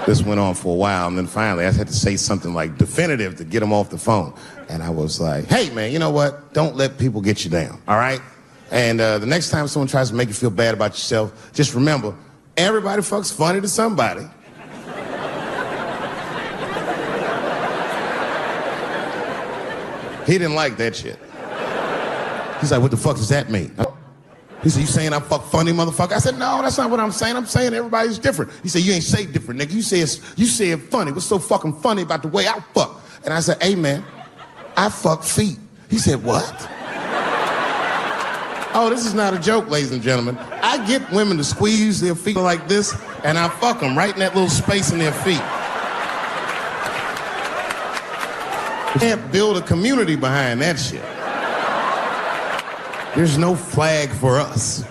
This went on for a while, and then finally I had to say something like definitive to get him off the phone. And I was like, hey, man, you know what? Don't let people get you down, all right? And the next time someone tries to make you feel bad about yourself, just remember, everybody fucks funny to somebody. He didn't like that shit. He's like, what the fuck does that mean? He said, you saying I fuck funny, motherfucker? I said, no, that's not what I'm saying. I'm saying everybody's different. He said, you ain't say different, nigga. You said funny. What's so fucking funny about the way I fuck? And I said, hey, man, I fuck feet. He said, what? Oh, this is not a joke, ladies and gentlemen. I get women to squeeze their feet like this, and I fuck them right in that little space in their feet. You can't build a community behind that shit. There's no flag for us.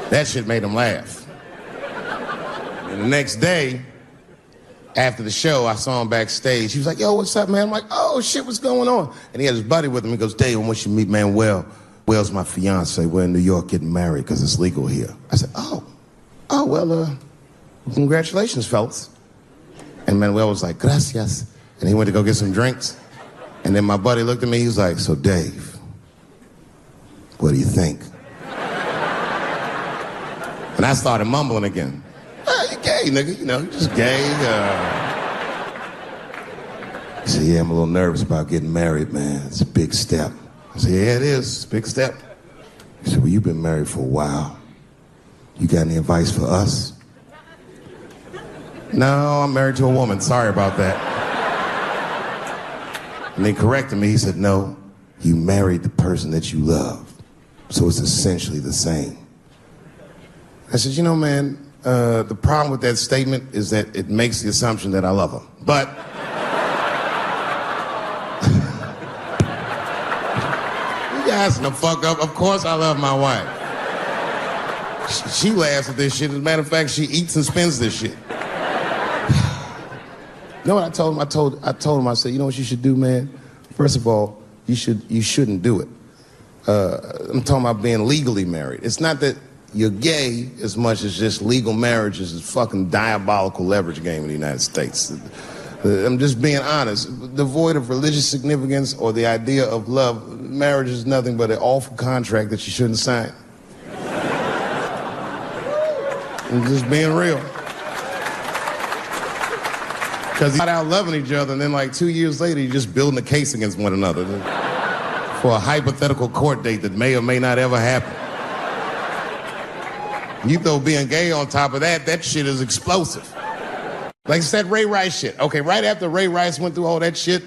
That shit made him laugh. And the next day, after the show, I saw him backstage. He was like, yo, what's up, man? I'm like, oh, shit, what's going on? And he had his buddy with him. He goes, Dave, I want you to meet Manuel. Manuel's my fiance. We're in New York getting married because it's legal here. I said, well, congratulations, fellas. And Manuel was like, gracias. And he went to go get some drinks. And then my buddy looked at me, he was like, so Dave, what do you think? And I started mumbling again. You gay, nigga, you just gay. He said, yeah, I'm a little nervous about getting married, man. It's a big step. I said, yeah, it is, it's a big step. He said, well, you've been married for a while. You got any advice for us? No, I'm married to a woman, sorry about that. And they corrected me. He said, no, you married the person that you love. So it's essentially the same. I said, man, the problem with that statement is that it makes the assumption that I love her. But you guys the fuck up. Of course I love my wife. She laughs at this shit. As a matter of fact, she eats and spends this shit. You know what I told him? I told him, I said, you know what you should do, man? First of all, you shouldn't do it. I'm talking about being legally married. It's not that you're gay as much as just legal marriage is a fucking diabolical leverage game in the United States. I'm just being honest. Devoid of religious significance or the idea of love, marriage is nothing but an awful contract that you shouldn't sign. I'm just being real. Because you're out loving each other, and then like 2 years later, you're just building a case against one another for a hypothetical court date that may or may not ever happen. You throw being gay on top of that, that shit is explosive. Like it's that Ray Rice shit. Okay, right after Ray Rice went through all that shit,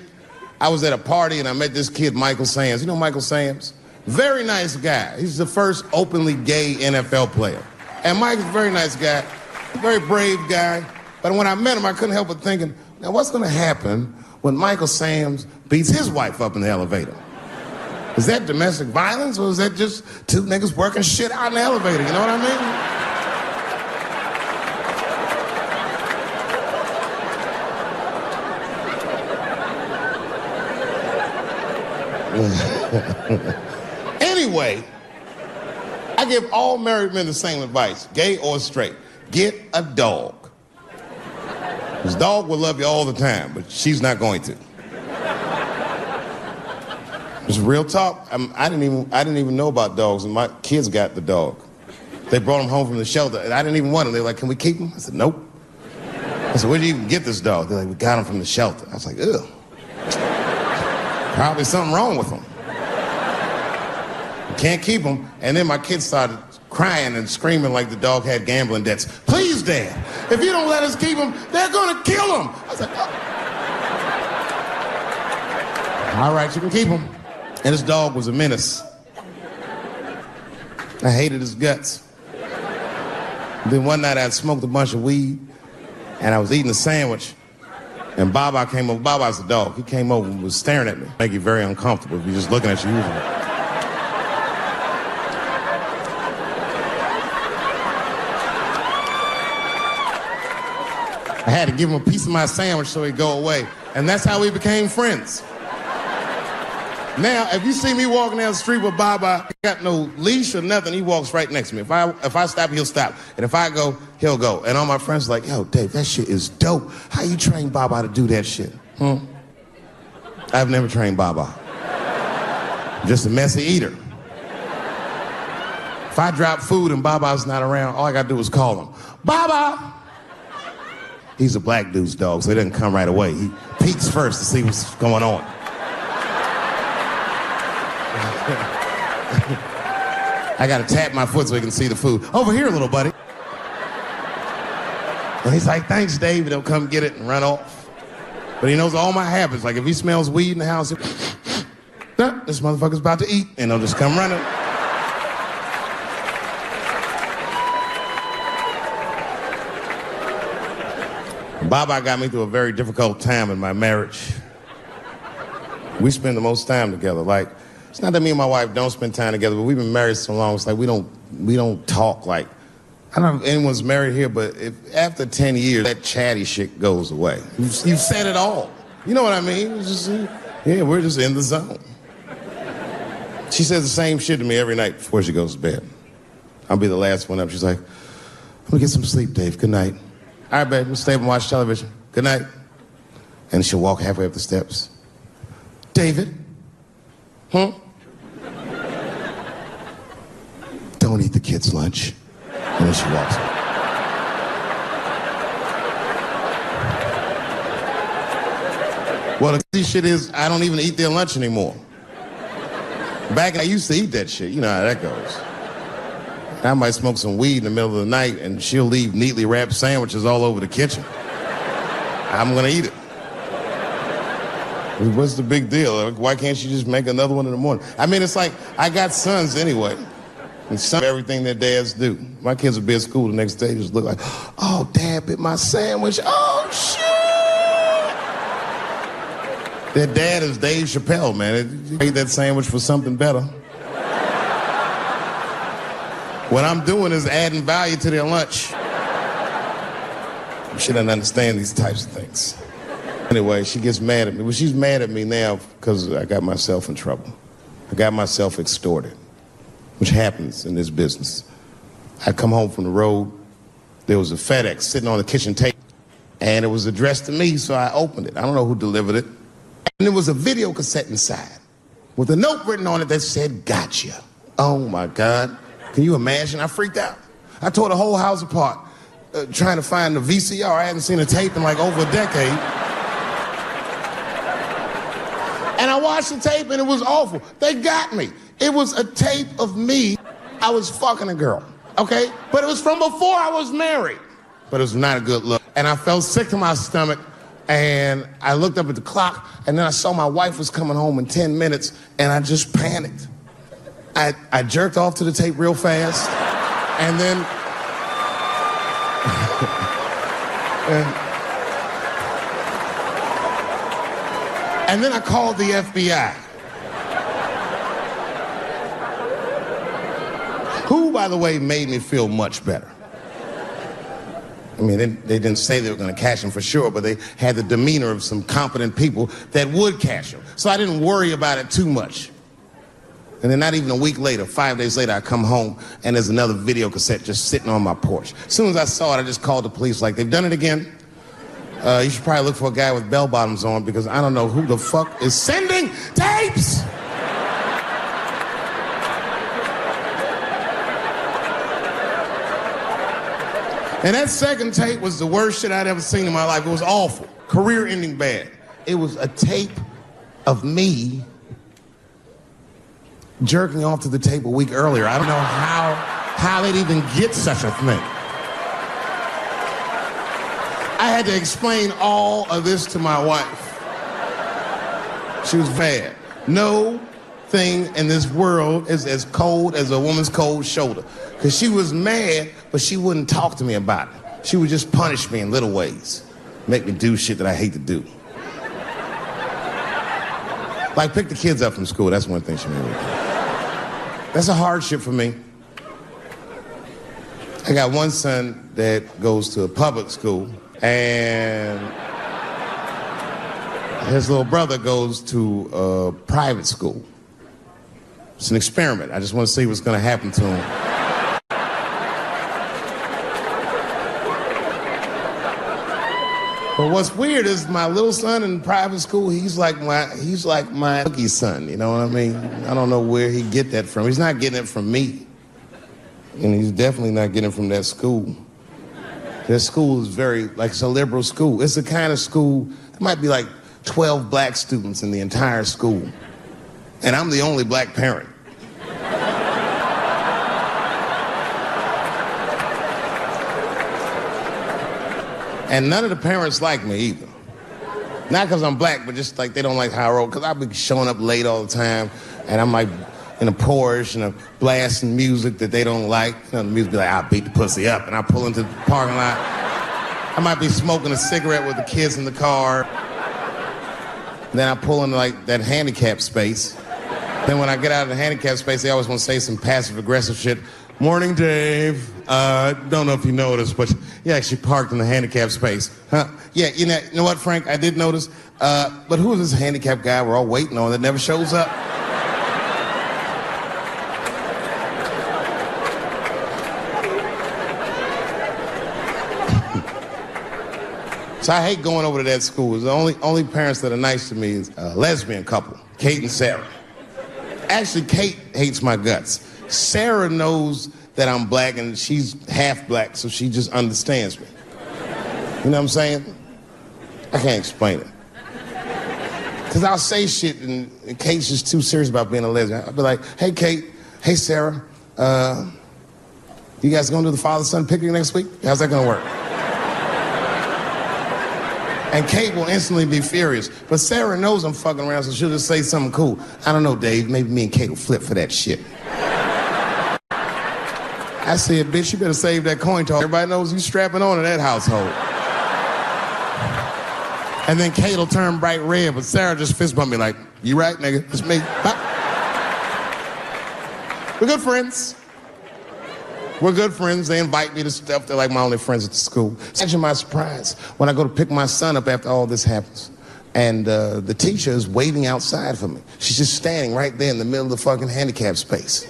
I was at a party and I met this kid, Michael Samms. You know Michael Samms? Very nice guy. He's the first openly gay NFL player. And Mike's a very nice guy, very brave guy. But when I met him, I couldn't help but thinking, now what's gonna happen when Michael Samms beats his wife up in the elevator? Is that domestic violence, or is that just two niggas working shit out in the elevator? You know what I mean? Anyway, I give all married men the same advice, gay or straight. Get a dog. This dog will love you all the time, but she's not going to. It's real talk. I didn't even know about dogs, and my kids got the dog. They brought him home from the shelter, and I didn't even want him. They were like, can we keep him? I said, nope. I said, where'd you even get this dog? They're like, we got him from the shelter. I was like, ugh. Probably something wrong with him. Can't keep him. And then my kids started crying and screaming like the dog had gambling debts. Please, Dad, if you don't let us keep him, they're gonna kill him. I was like, oh. All right, you can keep him. And this dog was a menace. I hated his guts. Then one night I smoked a bunch of weed and I was eating a sandwich And Baba came over. Baba's the dog. He came over and was staring at me. Make you very uncomfortable if he's just looking at you usually. I had to give him a piece of my sandwich so he'd go away. And that's how we became friends. Now, if you see me walking down the street with Baba, he got no leash or nothing, he walks right next to me. If I stop, he'll stop. And if I go, he'll go. And all my friends are like, yo, Dave, that shit is dope. How you train Baba to do that shit? I've never trained Baba. Just a messy eater. If I drop food and Baba's not around, all I gotta do is call him. Baba! He's a black dude's dog, so he doesn't come right away. He peeks first to see what's going on. I gotta tap my foot so he can see the food. Over here, little buddy. And he's like, thanks, Dave. He'll come get it and run off. But he knows all my habits. Like if he smells weed in the house, this motherfucker's about to eat, and he'll just come running. Baba got me through a very difficult time in my marriage. We spend the most time together. Like, it's not that me and my wife don't spend time together, but we've been married so long, it's like we don't talk like, I don't know if anyone's married here, but if after 10 years, that chatty shit goes away. You've said it all. You know what I mean? It's just, yeah, we're just in the zone. She says the same shit to me every night before she goes to bed. I'll be the last one up. She's like, I'm gonna get some sleep, Dave. Good night. All right, babe, we'll stay up and watch television. Good night. And she'll walk halfway up the steps. David? Don't eat the kids' lunch. And then she walks away. Well, the crazy shit is, I don't even eat their lunch anymore. Back I used to eat that shit. You know how that goes. I might smoke some weed in the middle of the night and she'll leave neatly wrapped sandwiches all over the kitchen. I'm gonna eat it. What's the big deal? Why can't she just make another one in the morning? I mean, it's like, I got sons anyway. And some everything their dads do. My kids will be at school the next day, just look like, oh, Dad bit my sandwich. Oh, shit! Their dad is Dave Chappelle, man. He ate that sandwich for something better. What I'm doing is adding value to their lunch. She doesn't understand these types of things. Anyway, she gets mad at me. Well, she's mad at me now because I got myself in trouble. I got myself extorted, which happens in this business. I come home from the road. There was a FedEx sitting on the kitchen table, and it was addressed to me, so I opened it. I don't know who delivered it. And there was a video cassette inside with a note written on it that said, gotcha. Oh, my God. Can you imagine? I freaked out. I tore the whole house apart trying to find the VCR. I hadn't seen a tape in like over a decade. And I watched the tape and it was awful. They got me. It was a tape of me. I was fucking a girl, okay? But it was from before I was married. But it was not a good look. And I felt sick to my stomach and I looked up at the clock and then I saw my wife was coming home in 10 minutes and I just panicked. I jerked off to the tape real fast and then and then I called the FBI. Who, by the way, made me feel much better. I mean, they didn't say they were going to catch him for sure, but they had the demeanor of some competent people that would catch him. So I didn't worry about it too much. And then not even a week later, 5 days later, I come home and there's another video cassette just sitting on my porch. As soon as I saw it, I just called the police like, they've done it again. You should probably look for a guy with bell bottoms on because I don't know who the fuck is sending tapes. And that second tape was the worst shit I'd ever seen in my life. It was awful. Career-ending bad. It was a tape of me jerking off to the tape a week earlier. I don't know how they'd even get such a thing. I had to explain all of this to my wife. She was mad. No thing in this world is as cold as a woman's cold shoulder. Because she was mad, but she wouldn't talk to me about it. She would just punish me in little ways. make me do shit that I hate to do. Like pick the kids up from school, that's one thing she made me do. That's a hardship for me. I got one son that goes to a public school, and his little brother goes to a private school. It's an experiment. I just want to see what's going to happen to him. But what's weird is my little son in private school, he's like my cookie son, you know what I mean? I don't know where he get that from. He's not getting it from me. And he's definitely not getting it from that school. That school is it's a liberal school. It's the kind of school, there might be like 12 black students in the entire school. And I'm the only black parent. And none of the parents like me either. Not because I'm black, but just like they don't like how I roll. Because I be showing up late all the time, and I'm like in a Porsche and I'm blasting music that they don't like. You know, the music be like, I'll beat the pussy up. And I pull into the parking lot. I might be smoking a cigarette with the kids in the car. Then I pull into like that handicap space. Then when I get out of the handicap space, they always want to say some passive aggressive shit. Morning, Dave. Don't know if you noticed, but you actually parked in the handicap space. Huh? Yeah, you know what, Frank? I did notice. But who is this handicap guy we're all waiting on that never shows up? So I hate going over to that school. The only parents that are nice to me is a lesbian couple, Kate and Sarah. Actually, Kate hates my guts. Sarah knows that I'm black and she's half black, so she just understands me. You know what I'm saying? I can't explain it. Because I'll say shit and Kate's just too serious about being a lesbian. I'll be like, hey, Kate, hey, Sarah, you guys gonna do the father-son picnic next week? How's that gonna work? And Kate will instantly be furious. But Sarah knows I'm fucking around, so she'll just say something cool. I don't know, Dave, maybe me and Kate will flip for that shit. I said, bitch, you better save that coin toss. Everybody knows you strapping on in that household. And then Kate will turn bright red, but Sarah just fist bump me like, you right, nigga? It's me. Huh? We're good friends. We're good friends. They invite me to stuff. They're like my only friends at the school. Imagine my surprise when I go to pick my son up after all this happens. And the teacher is waiting outside for me. She's just standing right there in the middle of the fucking handicap space.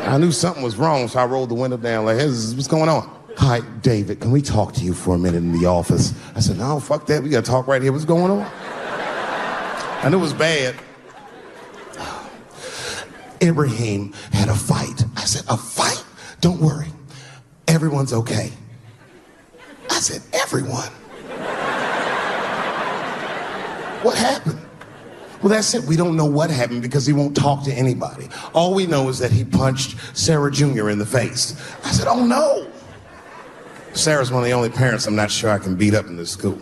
I knew something was wrong, so I rolled the window down like, hey, what's going on? Hi, David, can we talk to you for a minute in the office? I said, no, fuck that. We got to talk right here. What's going on? I knew it was bad. Ibrahim had a fight. I said, a fight? Don't worry. Everyone's okay. I said, everyone? What happened? Well, that's it. We don't know what happened because he won't talk to anybody. All we know is that he punched Sarah Jr. in the face. I said, oh no. Sarah's one of the only parents I'm not sure I can beat up in this school.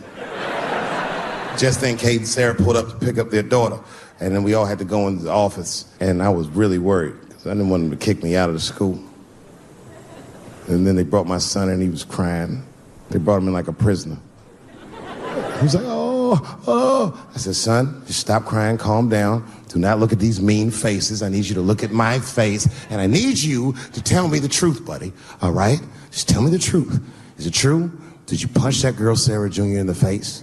Just then, Kate and Sarah pulled up to pick up their daughter. And then we all had to go into the office. And I was really worried because I didn't want them to kick me out of the school. And then they brought my son in, he was crying. They brought him in like a prisoner. He was like, oh. I said, son, just stop crying, calm down. Do not look at these mean faces. I need you to look at my face. And I need you to tell me the truth, buddy. All right? Just tell me the truth. Is it true? Did you punch that girl, Sarah Jr., in the face?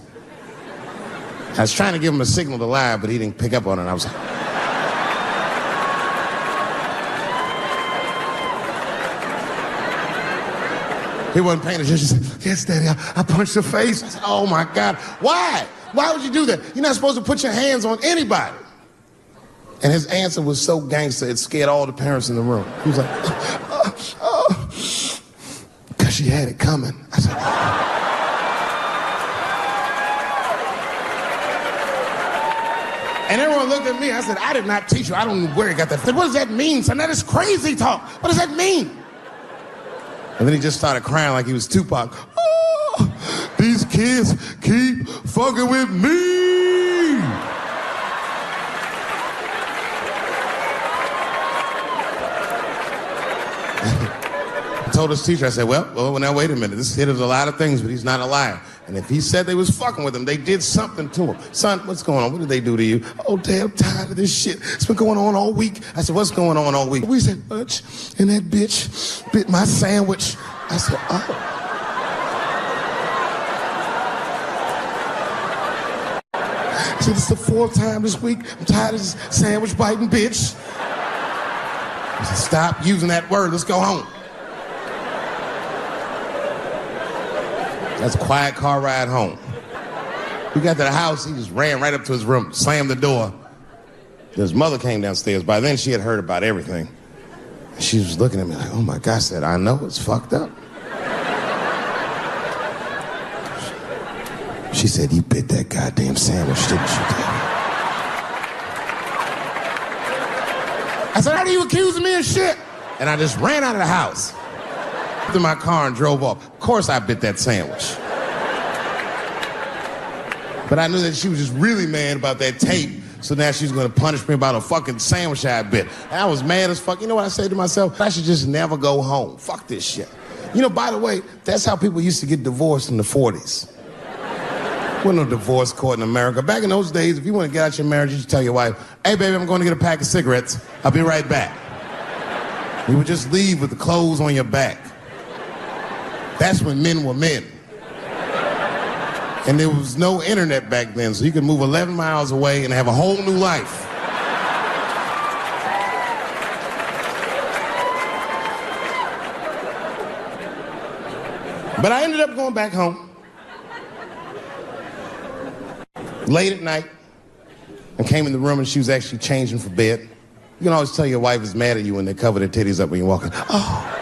I was trying to give him a signal to lie, but he didn't pick up on it. I was like... He wasn't paying attention. He said, yes, Daddy, I punched her face. I said, oh, my God. Why? Why would you do that? You're not supposed to put your hands on anybody. And his answer was so gangster, it scared all the parents in the room. He was like, because she had it coming. I said, And everyone looked at me. I said, I did not teach you. I don't know where he got that. I said, what does that mean, son? That is crazy talk. What does that mean? And then he just started crying like he was Tupac. Oh, these kids keep fucking with me. I told his teacher, I said, well, now wait a minute. This kid is a lot of things, but he's not a liar. And if he said they was fucking with him, they did something to him. Son, what's going on? What did they do to you? Oh, Dad, I'm tired of this shit. It's been going on all week. I said, what's going on all week? We said, lunch, and that bitch bit my sandwich. I said, oh. I said, it's the fourth time this week. I'm tired of this sandwich biting bitch. I said, stop using that word. Let's go home. That's a quiet car ride home. We got to the house, he just ran right up to his room, slammed the door. His mother came downstairs. By then, she had heard about everything. She was looking at me like, oh my God, I said, I know, it's fucked up. She said, you bit that goddamn sandwich, didn't you, Daddy? I said, are you accusing me of shit? And I just ran out of the house. To my car and drove off. Of course I bit that sandwich. But I knew that she was just really mad about that tape, so now she's gonna punish me about a fucking sandwich I bit. And I was mad as fuck. You know what I said to myself? I should just never go home. Fuck this shit. You know, by the way, that's how people used to get divorced in the 40s. There wasn't no divorce court in America. Back in those days, if you want to get out your marriage, you just tell your wife, hey baby, I'm going to get a pack of cigarettes. I'll be right back. You would just leave with the clothes on your back. That's when men were men. And there was no internet back then, so you could move 11 miles away and have a whole new life. But I ended up going back home. Late at night, I came in the room and she was actually changing for bed. You can always tell your wife is mad at you when they cover their titties up when you walk in. Oh.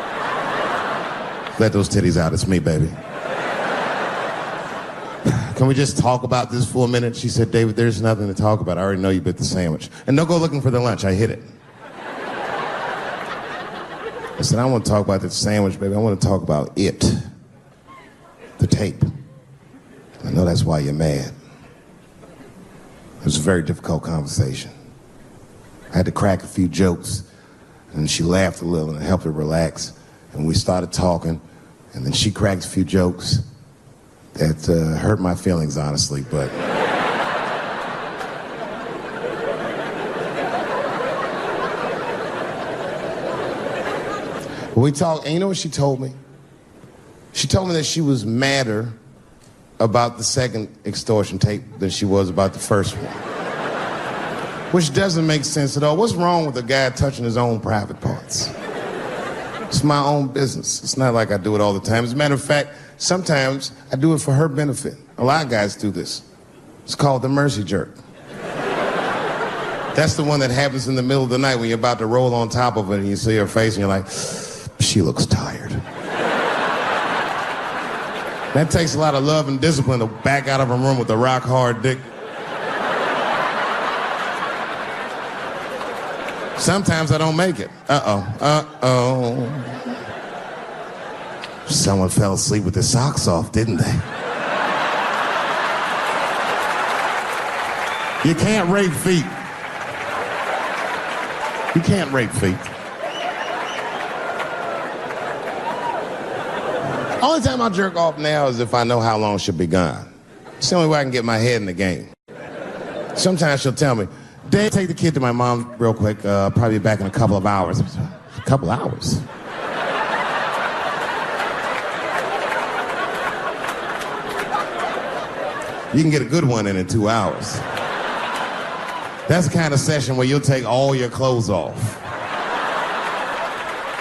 Let those titties out, it's me, baby. Can we just talk about this for a minute? She said, David, there's nothing to talk about. I already know you bit the sandwich. And don't go looking for the lunch, I hid it. I said, I don't want to talk about the sandwich, baby. I want to talk about it. The tape. I know that's why you're mad. It was a very difficult conversation. I had to crack a few jokes, and she laughed a little, and it helped her relax. And we started talking, and then she cracked a few jokes that hurt my feelings, honestly, but... we talked, and you know what she told me? She told me that she was madder about the second extortion tape than she was about the first one. Which doesn't make sense at all. What's wrong with a guy touching his own private parts? It's my own business. It's not like I do it all the time. As a matter of fact, sometimes I do it for her benefit. A lot of guys do this. It's called the mercy jerk. That's the one that happens in the middle of the night when you're about to roll on top of it and you see her face and you're like, she looks tired. That takes a lot of love and discipline to back out of a room with a rock hard dick. Sometimes I don't make it. Uh-oh. Someone fell asleep with their socks off, didn't they? You can't rape feet. You can't rape feet. Only time I jerk off now is if I know how long she'll be gone. It's the only way I can get my head in the game. Sometimes she'll tell me, Dad, take the kid to my mom real quick. Probably back in a couple of hours. A couple hours? You can get a good one in 2 hours. That's the kind of session where you'll take all your clothes off.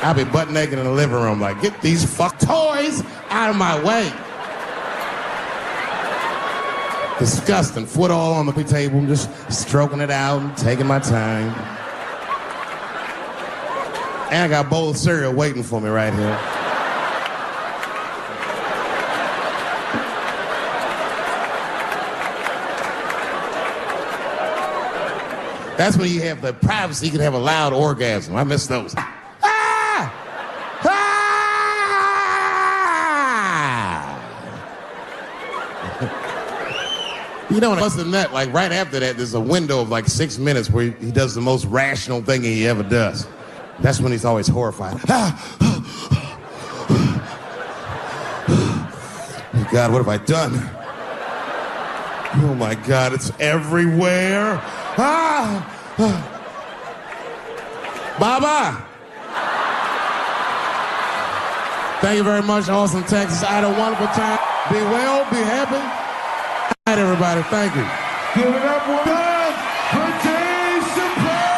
I'll be butt naked in the living room like, get these fuck toys out of my way. Disgusting. Foot all on the table, just stroking it out and taking my time. And I got a bowl of cereal waiting for me right here. That's when you have the privacy, you can have a loud orgasm. I miss those. You know, less than that, like right after that, there's a window of like 6 minutes where he does the most rational thing he ever does. That's when he's always horrified. God, what have I done? Oh my God, it's everywhere. Bye-bye. Thank you very much, Austin, Texas. I had a wonderful time. Be well, be happy. Good night, everybody. Thank you.
Give it up one time for Dave Chappelle!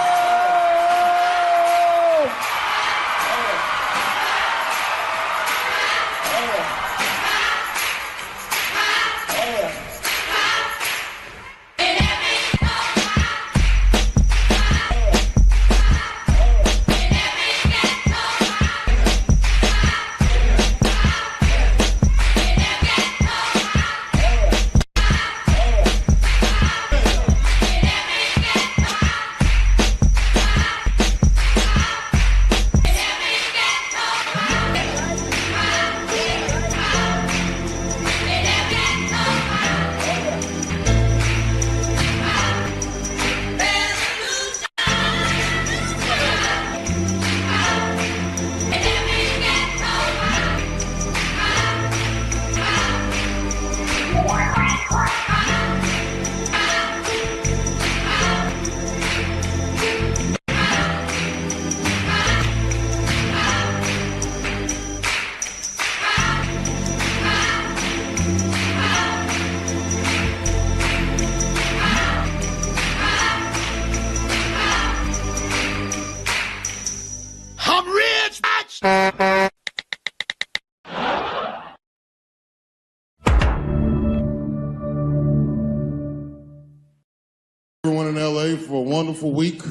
Everyone in LA for a wonderful week.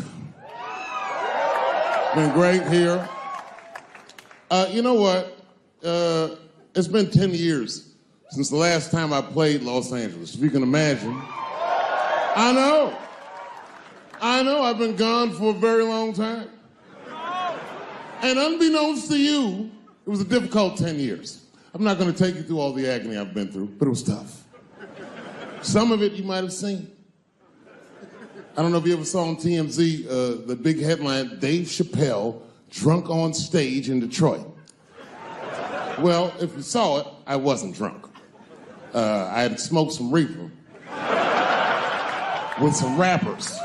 Been great here. You know what? It's been 10 years since the last time I played Los Angeles, if you can imagine. I know, I've been gone for a very long time. And unbeknownst to you, it was a difficult 10 years. I'm not gonna take you through all the agony I've been through, but it was tough. Some of it you might have seen. I don't know if you ever saw on TMZ the big headline, Dave Chappelle, drunk on stage in Detroit. Well, if you saw it, I wasn't drunk. I had smoked some reefer with some rappers.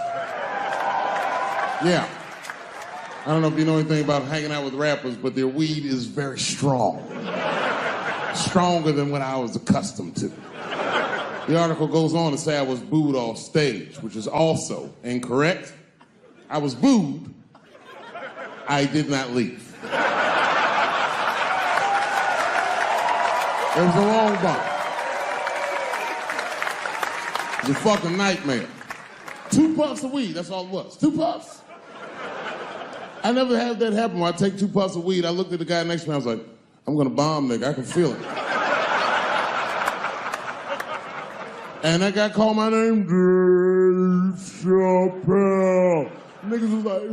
Yeah. I don't know if you know anything about hanging out with rappers, but their weed is very strong. Stronger than what I was accustomed to. The article goes on to say I was booed off stage, which is also incorrect. I was booed. I did not leave. It was a long bump. It was a fucking nightmare. 2 puffs of weed, that's all it was. 2 puffs. I never had that happen where I take 2 puffs of weed. I looked at the guy next to me, I was like, I'm gonna bomb, nigga, I can feel it. And that guy called my name, Dave Chappelle. Niggas was like,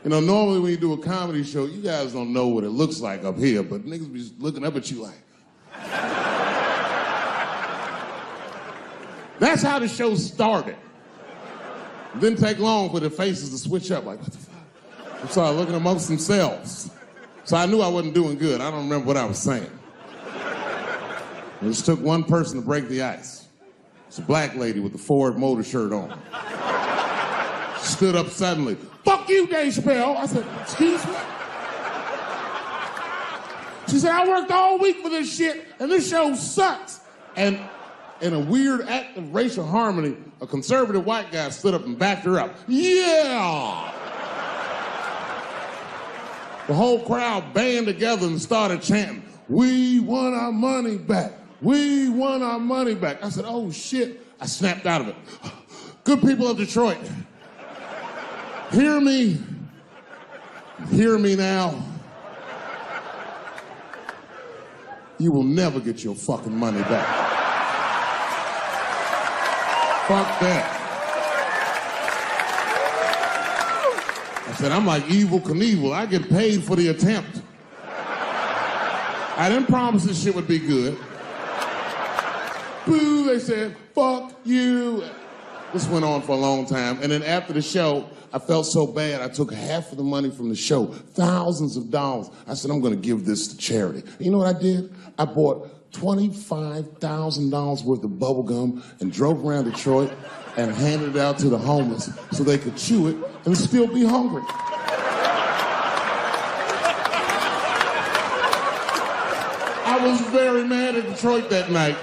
you know, normally when you do a comedy show, you guys don't know what it looks like up here, but niggas be looking up at you like. That's how the show started. It didn't take long for their faces to switch up, like, what the fuck? They started looking amongst themselves. So I knew I wasn't doing good. I don't remember what I was saying. It just took one person to break the ice. It's a black lady with the Ford Motor shirt on. She stood up suddenly. Fuck you, Dave Chappelle. I said, excuse me? She said, I worked all week for this shit, and this show sucks. And in a weird act of racial harmony, a conservative white guy stood up and backed her up. Yeah! The whole crowd banded together and started chanting, we want our money back. We want our money back. I said, oh shit. I snapped out of it. Good people of Detroit, hear me now. You will never get your fucking money back. Fuck that. I said, I'm like Evel Knievel. I get paid for the attempt. I didn't promise this shit would be good. Boo, they said, fuck you. This went on for a long time. And then after the show, I felt so bad, I took half of the money from the show, thousands of dollars. I said, I'm gonna give this to charity. You know what I did? I bought $25,000 worth of bubble gum and drove around Detroit and handed it out to the homeless so they could chew it and still be hungry. I was very mad at Detroit that night.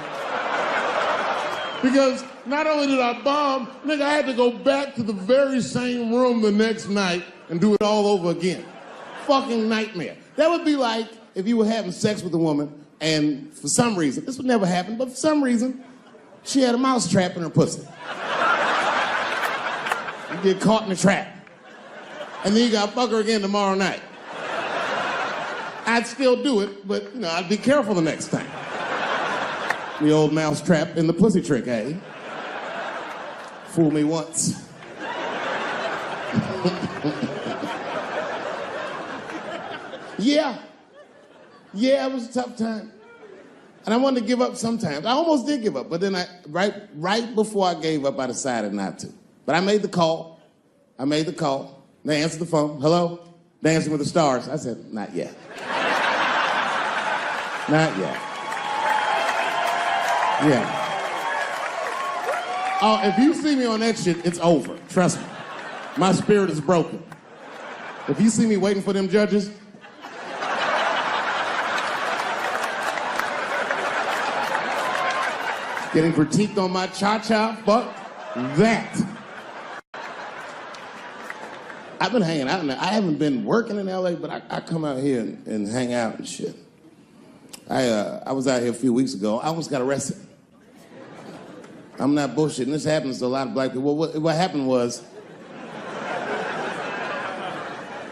Because not only did I bomb, nigga, I had to go back to the very same room the next night and do it all over again. Fucking nightmare. That would be like if you were having sex with a woman and for some reason, this would never happen, but for some reason, she had a mouse trap in her pussy. You get caught in the trap. And then you gotta fuck her again tomorrow night. I'd still do it, but you know, I'd be careful the next time. The old mouse trap in the pussy trick, eh? Fool me once. Yeah, it was a tough time. And I wanted to give up sometimes. I almost did give up, but then right before I gave up, I decided not to. But I made the call. They answered the phone. Hello? Dancing with the Stars. I said, not yet. Not yet. Yeah. Oh, if you see me on that shit, it's over. Trust me. My spirit is broken. If you see me waiting for them judges, getting critiqued on my cha-cha, fuck that. I've been hanging out. I haven't been working in LA, but I come out here and hang out and shit. I was out here a few weeks ago. I almost got arrested. I'm not bullshitting. This happens to a lot of black people. What happened was,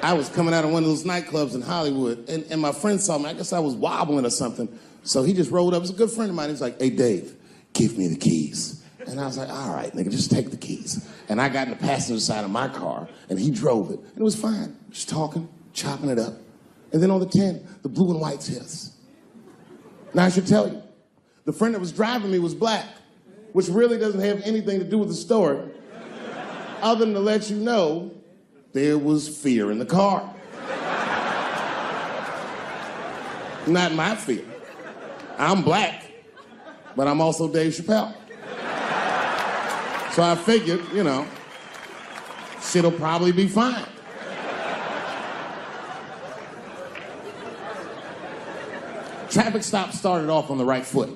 I was coming out of one of those nightclubs in Hollywood, and my friend saw me. I guess I was wobbling or something. So he just rolled up. It was a good friend of mine. He was like, hey, Dave, give me the keys. And I was like, all right, nigga, just take the keys. And I got in the passenger side of my car, and he drove it. And it was fine. Just talking, chopping it up. And then on the 10, the blue and whites hits. Now, I should tell you, the friend that was driving me was black, which really doesn't have anything to do with the story, other than to let you know there was fear in the car. Not my fear. I'm black, but I'm also Dave Chappelle. So I figured, you know, shit'll probably be fine. Traffic stop started off on the right foot.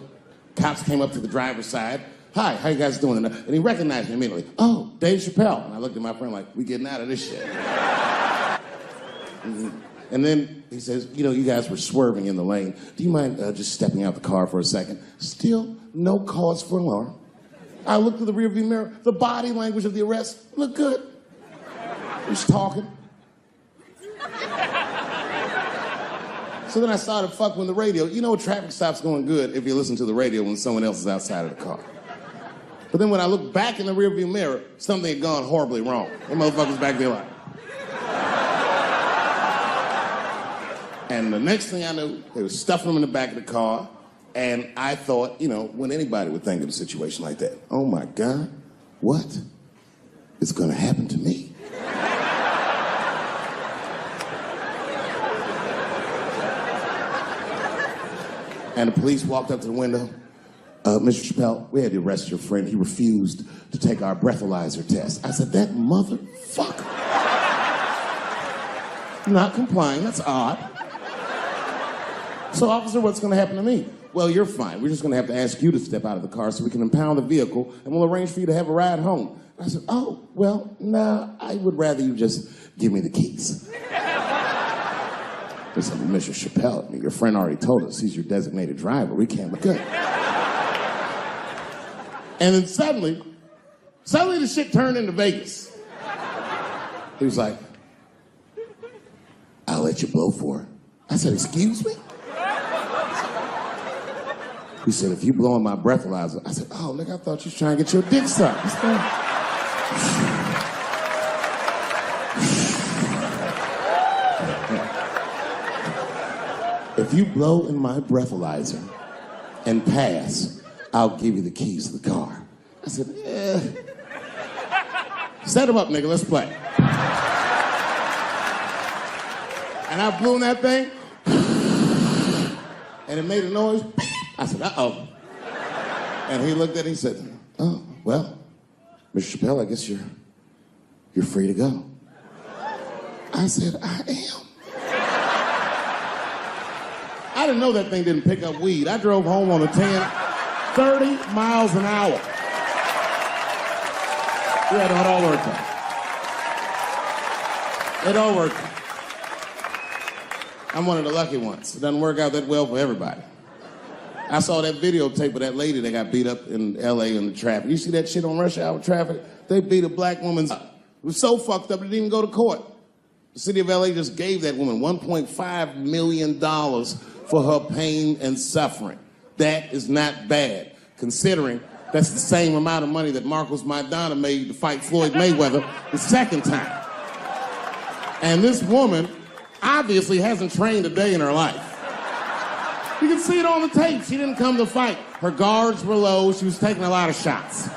Cops came up to the driver's side. Hi, how you guys doing? And he recognized me immediately. Oh, Dave Chappelle. And I looked at my friend like, we getting out of this shit. And then he says, you know, you guys were swerving in the lane. Do you mind just stepping out the car for a second? Still no cause for alarm. I looked through the rearview mirror. The body language of the arrest looked good. He was talking. So then I started fucking with the radio. You know, traffic stops going good if you listen to the radio when someone else is outside of the car. But then when I looked back in the rearview mirror, something had gone horribly wrong. Them motherfuckers back there like. And the next thing I knew, they were stuffing them in the back of the car. And I thought, you know, when anybody would think of a situation like that, oh my God, what is gonna happen to me? And the police walked up to the window. Mr. Chappelle, we had to arrest your friend. He refused to take our breathalyzer test. I said, that motherfucker. Not complying, that's odd. So, officer, what's gonna happen to me? Well, you're fine. We're just gonna have to ask you to step out of the car so we can impound the vehicle and we'll arrange for you to have a ride home. I said, oh, well, nah, I would rather you just give me the keys. They said, Mr. Chappelle, I mean, your friend already told us he's your designated driver. We can't look good. And then suddenly the shit turned into Vegas. He was like, I'll let you blow for it. I said, excuse me? He said, if you blow on my breathalyzer. I said, oh, nigga, I thought you was trying to get your dick sucked. If you blow in my breathalyzer and pass, I'll give you the keys to the car. I said, Set him up, nigga, let's play. And I blew in that thing, and it made a noise. I said, uh-oh. And he looked at it and he said, oh, well, Mr. Chappelle, I guess you're free to go. I said, I am. I didn't know that thing didn't pick up weed. I drove home on a 30 miles an hour. Yeah, no, it all worked out. It all worked out. I'm one of the lucky ones. It doesn't work out that well for everybody. I saw that videotape of that lady that got beat up in L.A. in the traffic. You see that shit on rush hour traffic? They beat a black woman up. It was so fucked up it didn't even go to court. The city of L.A. just gave that woman $1.5 million for her pain and suffering. That is not bad, considering that's the same amount of money that Marcos Maidana made to fight Floyd Mayweather the second time. And this woman obviously hasn't trained a day in her life. You can see it on the tape. She didn't come to fight. Her guards were low. She was taking a lot of shots.